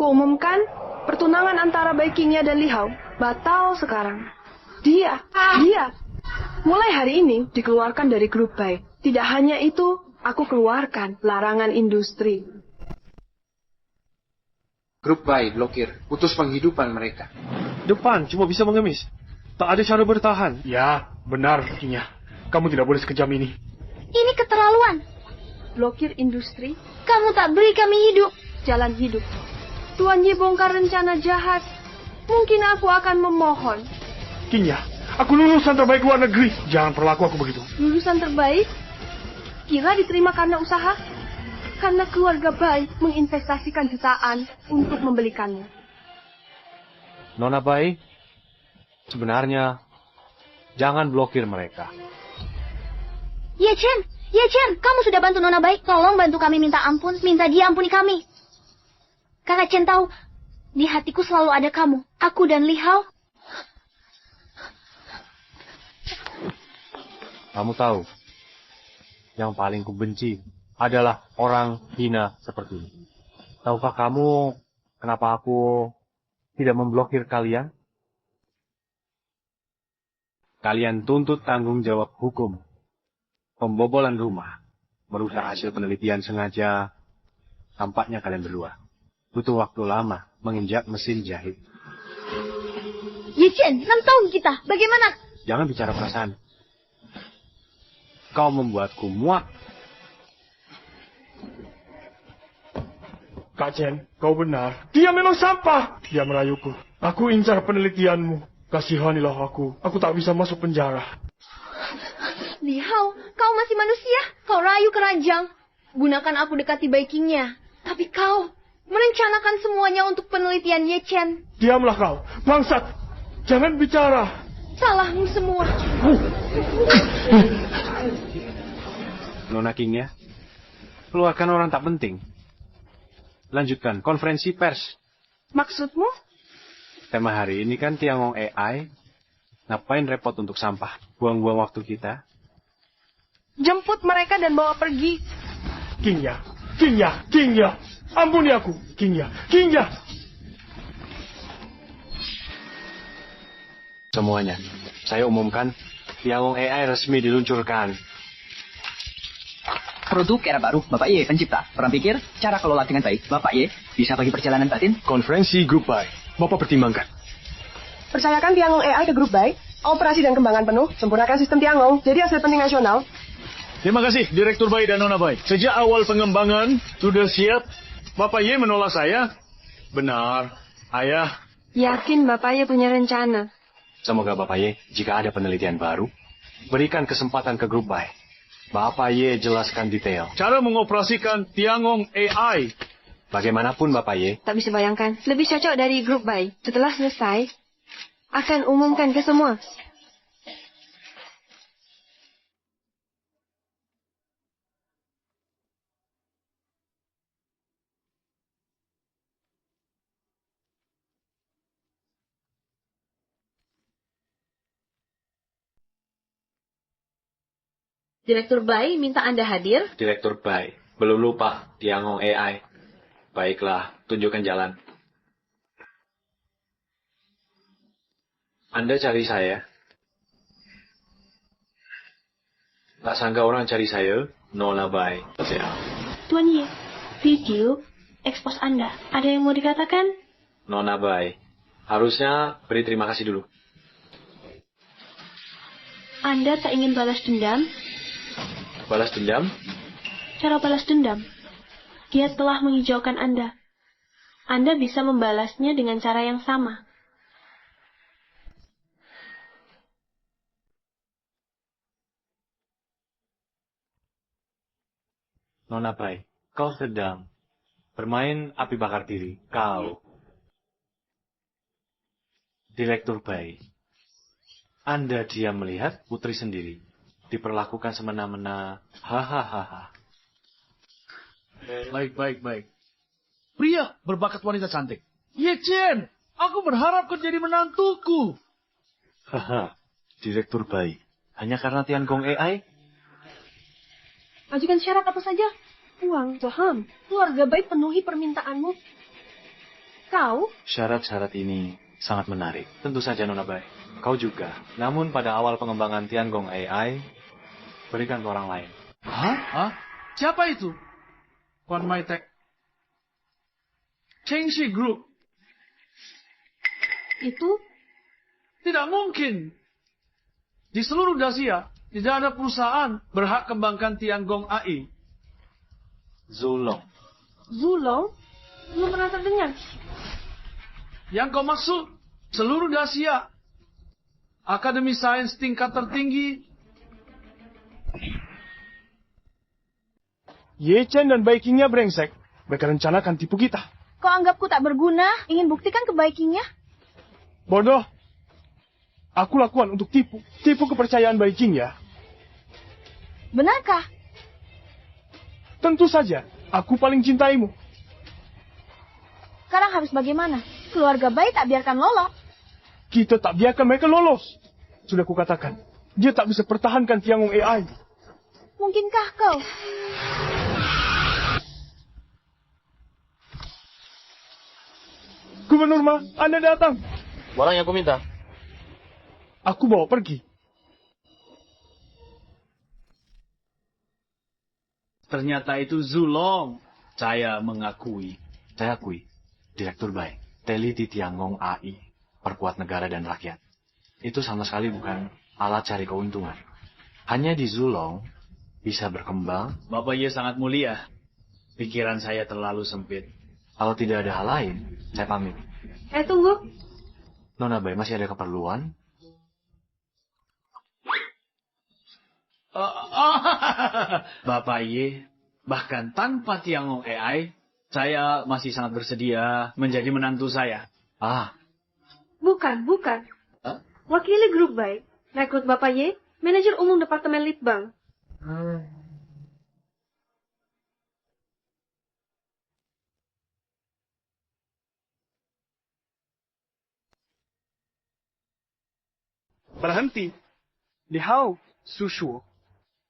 Kuumumkan, pertunangan antara Baikingnya dan Li Hao batal sekarang. Dia mulai hari ini dikeluarkan dari grup Bai. Tidak hanya itu, aku keluarkan larangan industri. Grup Bai blokir, putus penghidupan mereka. Depan cuma bisa mengemis. Tak ada cara bertahan. Ya, benar, Kinya. Kamu tidak boleh sekejam ini. Ini keterlaluan. Blokir industri? Kamu tak beri kami hidup. Jalan hidup. Tuan Yi bongkar rencana jahat. Mungkin aku akan memohon. Kinya, aku lulusan terbaik luar negeri. Jangan perlaku aku begitu. Lulusan terbaik? Kira diterima karena usaha? Karena keluarga Bai menginvestasikan jutaan untuk membelikannya. Nona Bai, sebenarnya jangan blokir mereka. Ye Chen, kamu sudah bantu Nona Bai. Tolong bantu kami minta ampun, minta dia ampuni kami. Kakak Chen tahu, di hatiku selalu ada kamu, aku dan Li Hao. Kamu tahu, yang paling kubenci adalah orang hina seperti ini. Tahukah kamu kenapa aku tidak memblokir kalian? Kalian tuntut tanggung jawab hukum. Pembobolan rumah, merusak hasil penelitian sengaja. Tampaknya kalian berdua butuh waktu lama menginjak mesin jahit. Ye Chen, 6 tahun kita, bagaimana? Jangan bicara perasaan. Kau membuatku muak. Kak Chen, kau benar. Dia memang sampah. Dia merayuku. Aku incar penelitianmu. Kasihanilah aku. Aku tak bisa masuk penjara. Li Hao, kau masih manusia. Kau rayu keranjang. Gunakan aku dekati Baikingnya. Tapi kau merencanakan semuanya untuk penelitian Ye Chen. Diamlah kau, bangsat. Jangan bicara. Salahmu semua. Nona King ya, keluarkan orang tak penting. Lanjutkan konferensi pers. Maksudmu? Tema hari ini kan Tiangong AI. Ngapain repot untuk sampah? Buang-buang waktu kita. Jemput mereka dan bawa pergi. Kinya. Ampuni aku. Kinya. Semuanya, saya umumkan Tiangong AI resmi diluncurkan. Produk era baru, Bapak Ye, pencipta. Orang pikir, cara kelola dengan baik, Bapak Ye, bisa bagi perjalanan batin. Konferensi Grup Bai. Bapak pertimbangkan. Percayakan Tiangong AI ke grup Bai, operasi dan kembangan penuh, sempurnakan sistem Tiangong, jadi aset penting nasional. Terima kasih, Direktur Bai dan Nona Bai. Sejak awal pengembangan, sudah siap. Bapak Ye menolak saya. Benar, Ayah. Yakin Bapak Ye punya rencana. Semoga Bapak Ye, jika ada penelitian baru, berikan kesempatan ke Grup Bai. Bapak Ye jelaskan detail. Cara mengoperasikan Tiangong AI. Bagaimanapun Bapak Ye. Tak bisa bayangkan, lebih cocok dari grup Bai. Setelah selesai, akan umumkan ke semua. Direktur Bai minta Anda hadir. Direktur Bai, belum lupa Tiangong AI. Baiklah, tunjukkan jalan. Anda cari saya? Tak sangka orang cari saya, Nona Bai. Tuan Ye, video ekspos Anda. Ada yang mau dikatakan? Nona Bai, harusnya beri terima kasih dulu. Anda tak ingin balas dendam? Balas dendam? Cara balas dendam. Dia telah menghijaukan Anda. Anda bisa membalasnya dengan cara yang sama. Nona Bai, kau sedang bermain api bakar diri. Kau. Direktur Bai. Anda diam melihat putri sendiri. Diperlakukan semena-mena. Hahaha. Baik. Pria berbakat wanita cantik. Ye Chen, aku berharap kau jadi menantuku. Haha, Direktur Bai. Hanya karena Tiangong AI? Ajukan syarat apa saja. Uang, paham. Keluarga baik penuhi permintaanmu. Kau? Syarat-syarat ini sangat menarik. Tentu saja Nona Bai. Kau juga. Namun pada awal pengembangan Tiangong AI, berikan ke orang lain. Hah? Siapa itu? Kwan Mai Tek. Chengxi Group. Itu? Tidak mungkin. Di seluruh Dasia, tidak ada perusahaan berhak kembangkan Tiangong AI. Zulong. Zulong? Belum pernah terdengar. Yang kau maksud, seluruh Dasia. Akademi Sains tingkat tertinggi. Ye Chen dan Baikingnya brengsek. Mereka rencanakan tipu kita. Kau anggapku tak berguna? Ingin buktikan kebaikingnya? Bodoh. Aku lakukan untuk tipu. Tipu kepercayaan Baikingnya. Benarkah? Tentu saja. Aku paling cintaimu. Sekarang harus bagaimana? Keluarga baik tak biarkan lolos. Kita tak biarkan mereka lolos. Sudah kukatakan. Dia tak bisa pertahankan Tiangong AI. Mungkinkah kau? Gubernur Ma, Anda datang. Barang yang aku minta. Aku bawa pergi. Ternyata itu Zulong. Saya mengakui. Saya akui. Direktur Bai. Teli di Tiangong AI. Perkuat negara dan rakyat. Itu sama sekali bukan alat cari keuntungan. Hanya di Zulong bisa berkembang. Bapak Ye sangat mulia. Pikiran saya terlalu sempit. Kalau tidak ada hal lain, saya pamit. Tunggu. Nona Bai, masih ada keperluan? Bapak Ye, bahkan tanpa Tiangong AI, saya masih sangat bersedia menjadi menantu saya. Bukan. Wakili grup baik. Rekrut Bapak Ye, manajer umum Departemen Litbang. Berhenti. Lihau, Sushuo.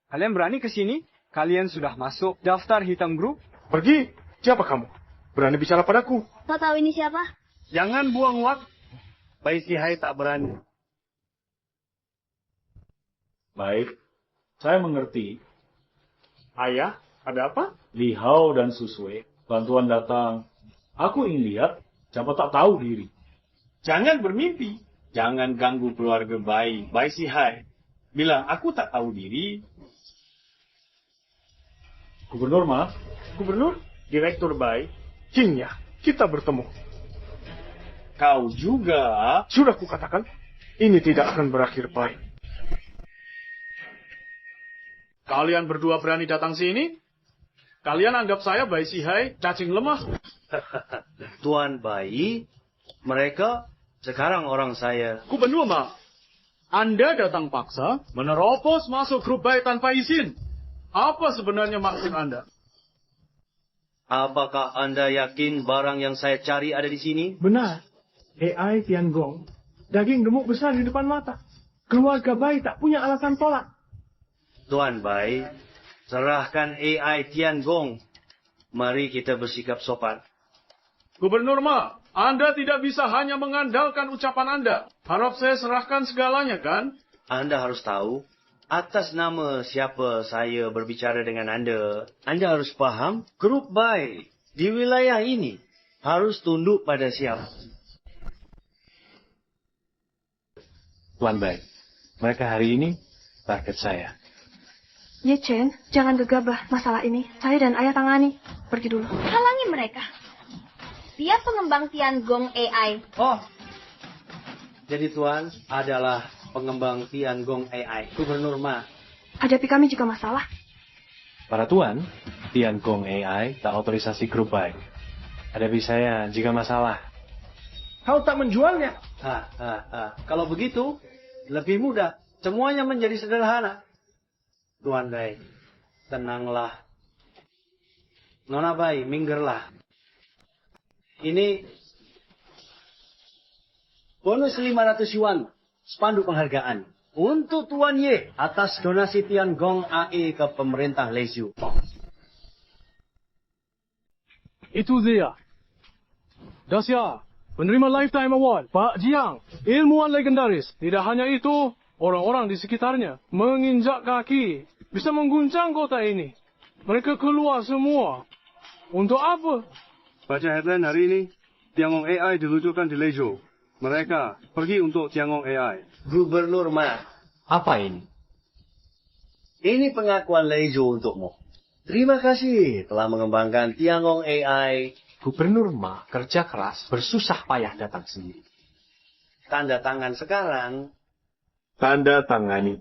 Kalian berani ke sini? Kalian sudah masuk daftar hitam grup? Pergi. Siapa kamu? Berani bicara padaku? Kau tahu ini siapa? Jangan buang waktu. Bai Si Hai tak berani. Baik, saya mengerti. Ayah, ada apa? Li Hao dan Susue, bantuan datang. Aku ingin lihat, siapa tak tahu diri. Jangan bermimpi. Jangan ganggu keluarga Bai Si Hai. Bilang aku tak tahu diri. Gubernur Ma. Gubernur, Direktur Bai, Kingnya, kita bertemu. Kau juga. Sudah kukatakan, ini tidak akan berakhir baik. Kalian berdua berani datang sini? Kalian anggap saya Bai Si Hai cacing lemah? Tuan Bai, mereka sekarang orang saya. Gubernur Ma, Anda datang paksa, menerobos masuk grup Bai tanpa izin. Apa sebenarnya maksud Anda? Apakah Anda yakin barang yang saya cari ada di sini? Benar. AI Tiangong. Daging gemuk besar di depan mata. Keluarga Bai tak punya alasan tolak. Tuan Bai, serahkan AI Tiangong. Mari kita bersikap sopan. Gubernur Ma, Anda tidak bisa hanya mengandalkan ucapan Anda. Harap saya serahkan segalanya, kan? Anda harus tahu, atas nama siapa saya berbicara dengan Anda. Anda harus paham, grup Bai di wilayah ini harus tunduk pada siapa. Tuan Bai, mereka hari ini target saya. Ye Chen, jangan gegabah masalah ini. Saya dan ayah tangani. Pergi dulu. Halangi mereka. Dia pengembang Tiangong AI. Oh, jadi Tuan adalah pengembang Tiangong AI, Gubernur Ma. Hadapi kami jika masalah. Para Tuan, Tiangong AI tak otorisasi grup Bai. Hadapi saya jika masalah. Kau tak menjualnya? Kalau begitu, lebih mudah. Semuanya menjadi sederhana. Tuan Bai, tenanglah. Nona Bai, minggirlah. Ini bonus 500 yuan, spanduk penghargaan. Untuk Tuan Ye atas donasi Tiangong AI ke pemerintah Leju. Itu dia. Dasya, penerima Lifetime Award, Pak Jiang, ilmuwan legendaris. Tidak hanya itu, orang-orang di sekitarnya menginjak kaki, bisa mengguncang kota ini. Mereka keluar semua. Untuk apa? Baca headline hari ini, Tiangong AI diluncurkan di Lejo. Mereka pergi untuk Tiangong AI. Gubernur Ma. Apa ini? Ini pengakuan Lejo untukmu. Terima kasih telah mengembangkan Tiangong AI. Gubernur Ma kerja keras, bersusah payah datang sendiri. Tanda tangan sekarang. Tanda tangani.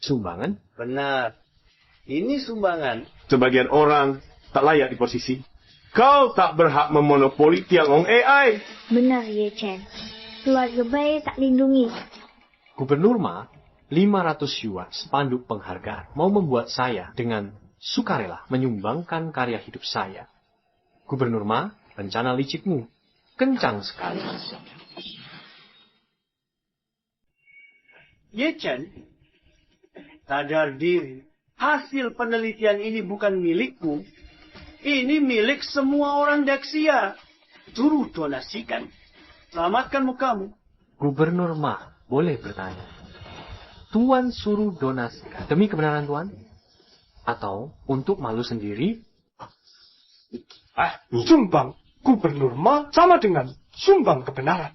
Sumbangan? Benar. Ini sumbangan. Sebagian orang tak layak di posisi. Kau tak berhak memonopoli Tiangong AI. Benar, Ye Chen. Keluarga Bai tak lindungi. Gubernur Ma, 500 yuan spanduk penghargaan mau membuat saya dengan sukarela menyumbangkan karya hidup saya. Gubernur Ma, rencana licikmu kencang sekali. Ye Chen, sadar diri. Hasil penelitian ini bukan milikmu. Ini milik semua orang Daxia. Suruh donasikan. Selamatkan mukamu. Gubernur Ma, boleh bertanya. Tuan suruh donasikan demi kebenaran Tuan? Atau untuk malu sendiri? Sumbang Gubernur Ma sama dengan sumbang kebenaran.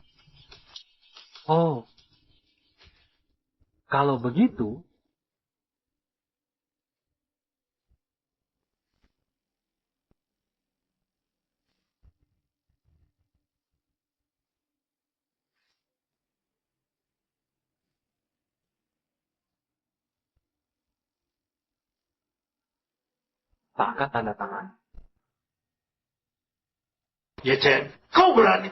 Oh, kalau begitu, takkah tanda tangan? Ye Chen, kau berani.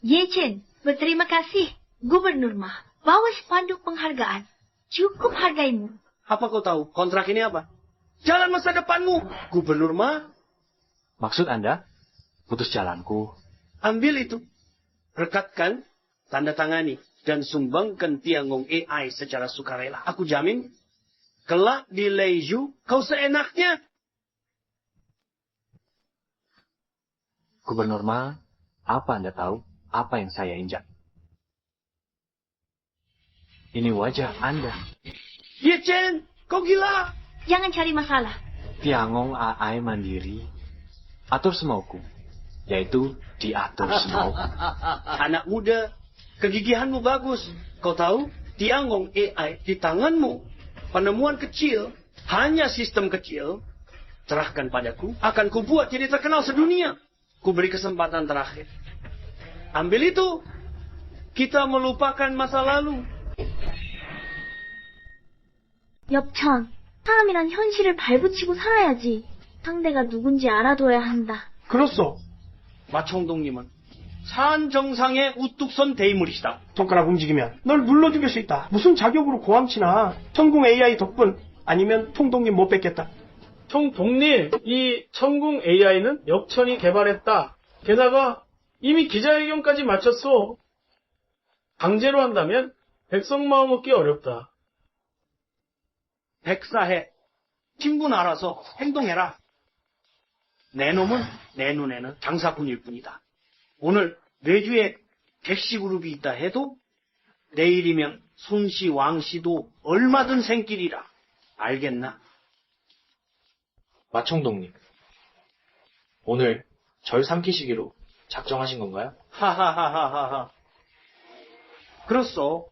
Ye Chen, berterima kasih. Gubernur Ma, bawa spanduk penghargaan. Cukup hargaimu. Apa kau tahu kontrak ini apa? Jalan masa depanmu, Gubernur Ma. Maksud Anda? Putus jalanku. Ambil itu. Rekatkan, tanda tangani, dan sumbangkan Tiangong AI secara sukarela. Aku jamin, kelak di Leju, kau seenaknya. Gubernur Ma, apa Anda tahu apa yang saya injak? Ini wajah Anda. Ye Chen, kau gila. Jangan cari masalah. Tiangong AI mandiri. Atur semauku. Yaitu diatur semauku. Anak muda, kegigihanmu bagus. Kau tahu, Tiangong AI di tanganmu. Penemuan kecil, hanya sistem kecil. Serahkan padaku, akan kubuat jadi terkenal sedunia. Ku beri kesempatan terakhir. Ambil itu. Kita melupakan masa lalu. 엽천, 사람이란 현실을 발붙이고 살아야지. 상대가 누군지 알아둬야 한다. 그렇소. 마총동님은 산 정상의 우뚝 선 대인물이시다. 손가락 움직이면 널 눌러 죽일 수 있다. 무슨 자격으로 고함치나. 천궁 AI 덕분 아니면 통동님 못 뵙겠다. 총독님, 이 천궁 AI는 역천이 개발했다. 게다가 이미 기자회견까지 마쳤어. 강제로 한다면 백성 마음 얻기 어렵다. 백사해. 친분 알아서 행동해라. 내 놈은 내 눈에는 장사꾼일 뿐이다. 오늘 외주에 객시 그룹이 있다 해도 내일이면 손씨 왕씨도 얼마든 생길이라. 알겠나? 마총독님, 오늘 절 삼키시기로 작정하신 건가요? 하하하하하. 그렇소.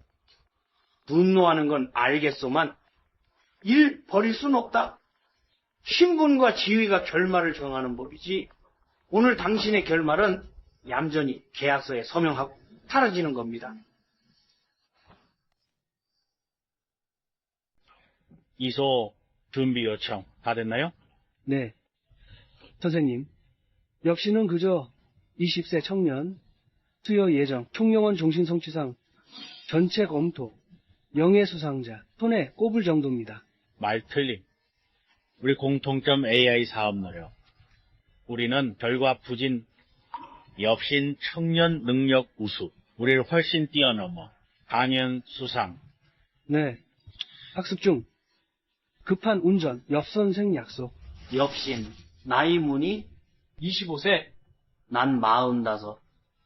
분노하는 건 알겠소만 일 버릴 순 없다. 신분과 지위가 결말을 정하는 법이지. 오늘 당신의 결말은 얌전히 계약서에 서명하고 사라지는 겁니다. 이소 준비 요청 다 됐나요? 네. 선생님, 역시는 그저 20세 청년, 투여 예정, 총영원 종신성취상, 전체 검토, 명예수상자, 손에 꼽을 정도입니다. 말 틀림. 우리 공통점 AI 사업 노력. 우리는 결과 부진, 엽신 청년 능력 우수. 우리를 훨씬 뛰어넘어. 단연 수상. 네. 학습 중. 급한 운전, 엽선생 약속. 엽신, 나이 문이 25세. 난 45.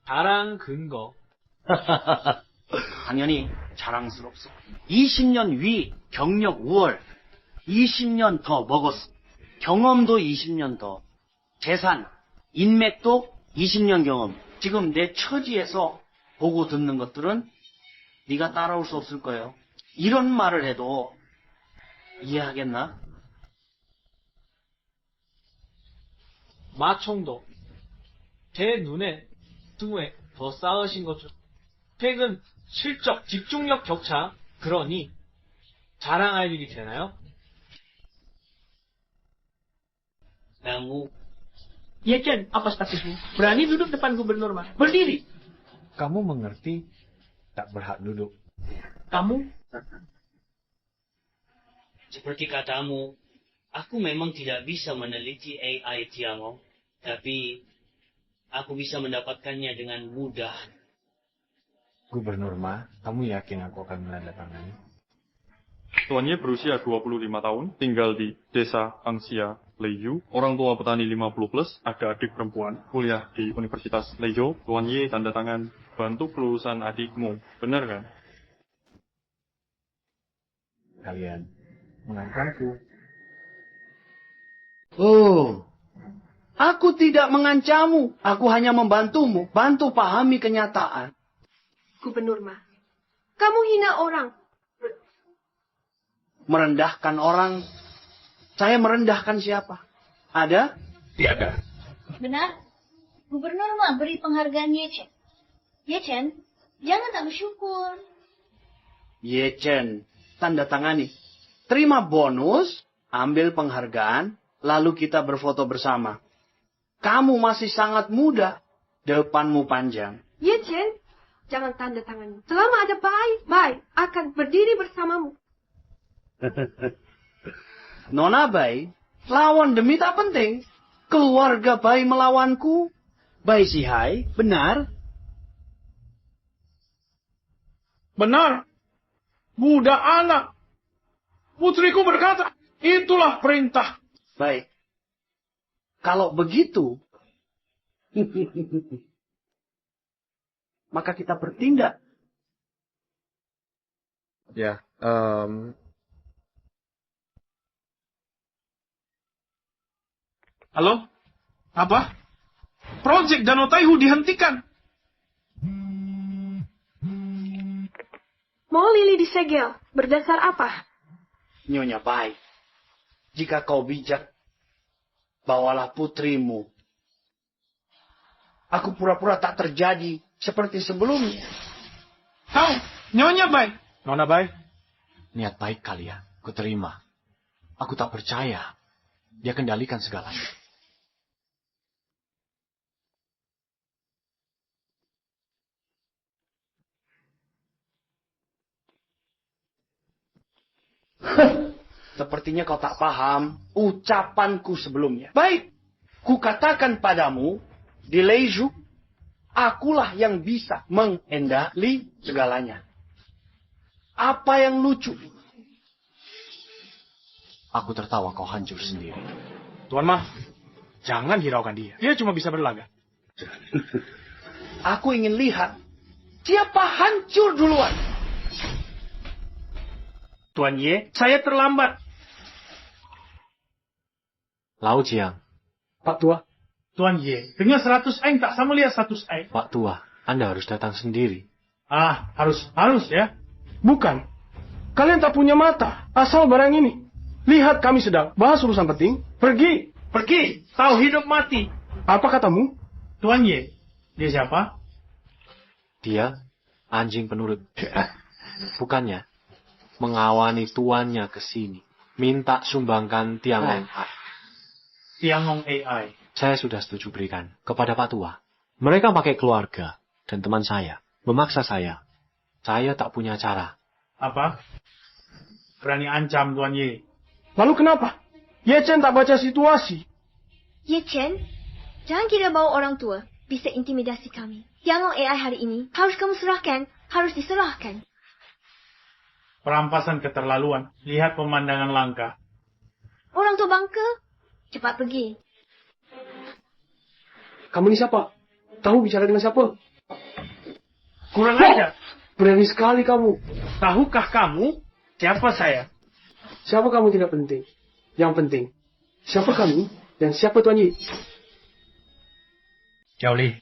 자랑 근거. 당연히 자랑스럽소. 20년 위 경력 우월. 20년 더 먹었어. 경험도 20년 더. 재산, 인맥도 20년 경험. 지금 내 처지에서 보고 듣는 것들은 네가 따라올 수 없을 거예요. 이런 말을 해도 이해하겠나? 마총독, 제 눈에 등에 더 쌓으신 것 중 최근 실적 집중력 격차, 그러니 자랑할 일이 되나요? Kamu, Ya Chen, apa statusmu? Berani duduk depan gubernur mah? Berdiri. Kamu mengerti tak berhak duduk. Kamu? seperti katamu, aku memang tidak bisa meneliti AI Tiangong, tapi aku bisa mendapatkannya dengan mudah. Gubernur Ma, kamu yakin aku akan menandatangani? Tuannya berusia 25 tahun, tinggal di desa Angsia, Leiju. Orang tua petani 50 plus, ada adik perempuan, kuliah di Universitas Leiju. Tuannya tanda tangan, bantu kelulusan adikmu. Benar kan? Kalian mengancamku. Oh, aku tidak mengancammu. Aku hanya membantumu. Bantu pahami kenyataan. Gubernur Ma, kamu hina orang. Merendahkan orang. Saya merendahkan siapa? Ada? Tiada. Benar. Gubernur mah beri penghargaan Yechen. Yechen, jangan tak bersyukur. Yechen, tanda tangani. Terima bonus, ambil penghargaan, lalu kita berfoto bersama. Kamu masih sangat muda, depanmu panjang. Yechen, jangan tanda tangan. Selama ada Bai akan berdiri bersamamu. Nona Bai, lawan demi tak penting. Keluarga Bai melawanku. Bai Sihai, benar? Benar. Budak anak. Putriku berkata, itulah perintah. Baik. Kalau begitu, maka kita bertindak. Ya, Halo? Apa? Projek Danau Taihu dihentikan. Mau Lili disegel, berdasar apa? Nyonya Bai, jika kau bijak, bawalah putrimu. Aku pura-pura tak terjadi seperti sebelumnya. Kau, Nyonya Bai. Nona Bai, niat baik kalian, kuterima. Aku tak percaya dia kendalikan segalanya. Sepertinya kau tak paham ucapanku sebelumnya. Baik, kukatakan padamu, di Leiju, akulah yang bisa mengendali segalanya. Apa yang lucu? Aku tertawa kau hancur sendiri. Tuan Ma, Jangan hiraukan dia. Dia cuma bisa berlaga. Aku ingin lihat siapa hancur duluan. Tuan Ye, saya terlambat. Lau Jiang. Pak Tua. Tuan Ye, dengan 100 eng tak sama lihat 100 eng. Pak Tua, Anda harus datang sendiri. Harus ya. Bukan. Kalian tak punya mata. Asal barang ini. Lihat kami sedang bahas urusan penting. Pergi. Tahu hidup mati. Apa katamu? Tuan Ye, dia siapa? Dia anjing penurut. Bukannya mengawani tuannya ke sini. Minta sumbangkan Tiangong AI. Tiangong AI. Saya sudah setuju berikan kepada Pak Tua. Mereka pakai keluarga dan teman saya. Memaksa saya. Saya tak punya cara. Apa? Berani ancam Tuan Ye. Lalu kenapa? Ye Chen tak baca situasi. Ye Chen, jangan kira bahwa orang tua bisa intimidasi kami. Tiangong AI hari ini harus kamu serahkan. Harus diserahkan. Perampasan keterlaluan. Lihat pemandangan langka. Orang tua bangka, cepat pergi. Kamu ini siapa? Tahu bicara dengan siapa? Kurang ajar. Berani sekali kamu. Tahukah kamu siapa saya? Siapa kamu tidak penting. Yang penting, siapa kami dan siapa Tuan Yi? Xiao Li,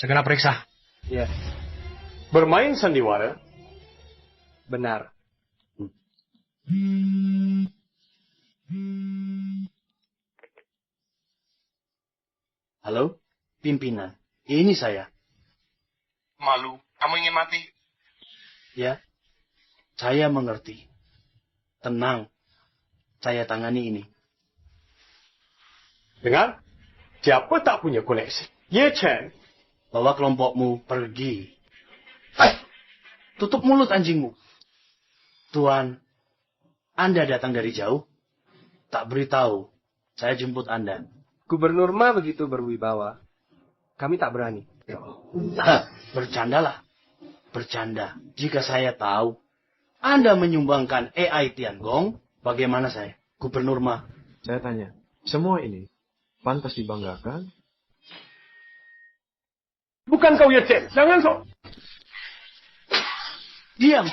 segera periksa. Ya. Bermain sandiwara? Benar. Halo, pimpinan. Ini saya. Malu, kamu ingin mati? Ya, saya mengerti. Tenang, saya tangani ini. Dengar, siapa tak punya koneksi? Ye Chen. Bawa kelompokmu pergi. Tutup mulut anjingmu. Tuan, Anda datang dari jauh? Tak beritahu, saya jemput Anda. Gubernur Ma begitu berwibawa. Kami tak berani. Bercandalah. Bercanda. Jika saya tahu Anda menyumbangkan AI Tiangong, bagaimana saya? Gubernur Ma. Saya tanya, semua ini pantas dibanggakan? Bukan kau Ye Chen. Jangan sok. Diam.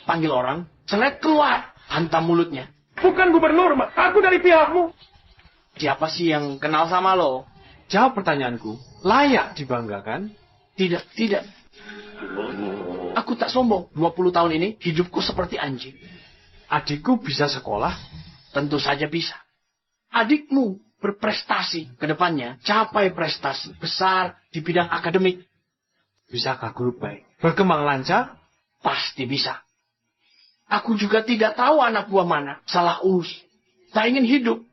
Panggil orang, selek keluar. Hantam mulutnya. Bukan Gubernur Ma. Aku dari pihakmu. Siapa sih yang kenal sama lo? Jawab pertanyaanku. Layak dibanggakan? Tidak. Aku tak sombong. 20 tahun ini hidupku seperti anjing. Adikku bisa sekolah? Tentu saja bisa. Adikmu berprestasi ke depannya. Capai prestasi besar di bidang akademik. Bisakah guru baik berkembang lancar? Pasti bisa. Aku juga tidak tahu anak buah mana. Salah urus. Tak ingin hidup.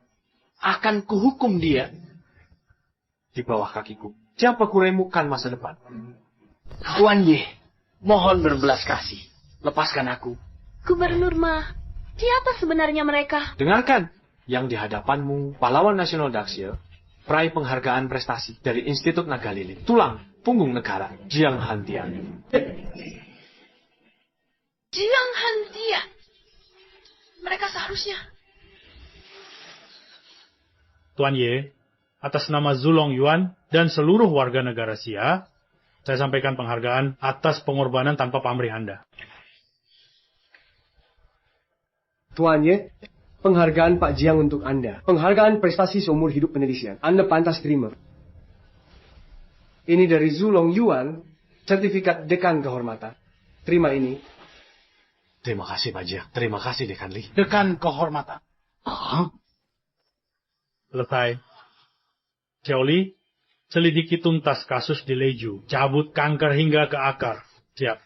Akan kuhukum dia. Di bawah kakiku. Siapa kuremukan masa depan? Tuan Ye, mohon berbelas kasih. Lepaskan aku. Gubernur Ma, siapa sebenarnya mereka? Dengarkan. Yang di hadapanmu, pahlawan nasional Daxia, peraih penghargaan prestasi dari Institut Naga Lilin. Tulang punggung negara, Jiang Hantian. Jiang Hantian. Mereka seharusnya... Tuan Ye, atas nama Zulong Yuan dan seluruh warga negara Xia, saya sampaikan penghargaan atas pengorbanan tanpa pamrih Anda. Tuan Ye, penghargaan Pak Jiang untuk Anda. Penghargaan prestasi seumur hidup penelitian. Anda pantas terima. Ini dari Zulong Yuan, sertifikat dekan kehormatan. Terima ini. Terima kasih Pak Jiang. Terima kasih Dekan Li. Dekan kehormatan. Selesai. Xiao Li, selidiki tuntas kasus di Leju. Cabut kanker hingga ke akar. Siap.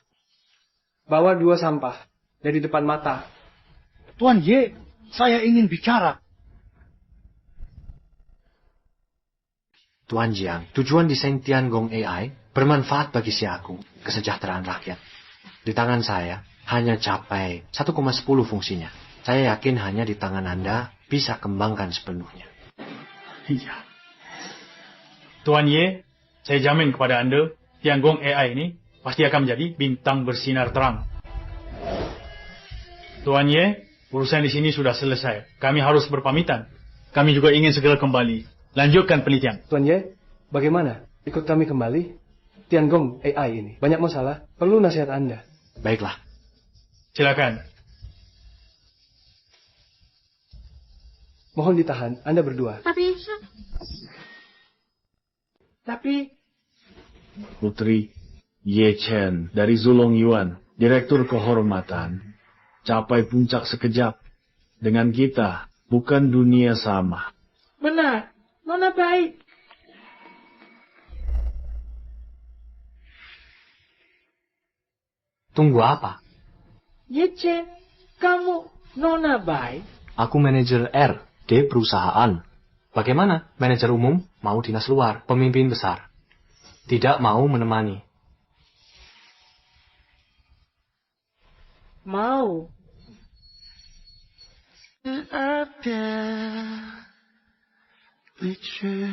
Bawa 2 sampah dari depan mata. Tuan Ye, saya ingin bicara. Tuan Jiang, tujuan desain Tiangong AI bermanfaat bagi si aku, kesejahteraan rakyat. Di tangan saya, hanya capai 1,10 fungsinya. Saya yakin hanya di tangan Anda bisa kembangkan sepenuhnya. Iya. Tuan Ye, saya jamin kepada Anda, Tiangong AI ini pasti akan menjadi bintang bersinar terang. Tuan Ye, urusan di sini sudah selesai. Kami harus berpamitan. Kami juga ingin segera kembali Lanjutkan penelitian. Tuan Ye, bagaimana? Ikut kami kembali. Tiangong AI ini banyak masalah. Perlu nasihat Anda. Baiklah. Silakan. Mohon ditahan, Anda berdua. Tapi Putri Ye Chen dari Zulong Yuan, Direktur Kehormatan, capai puncak sekejap. Dengan kita, bukan dunia sama. benar, Nona baik. Tunggu apa? Yechen, kamu Nona baik. Aku manajer R di perusahaan. Bagaimana? Manajer umum mau dinas luar, pemimpin besar. Tidak mau menemani. Mau. Ada bicara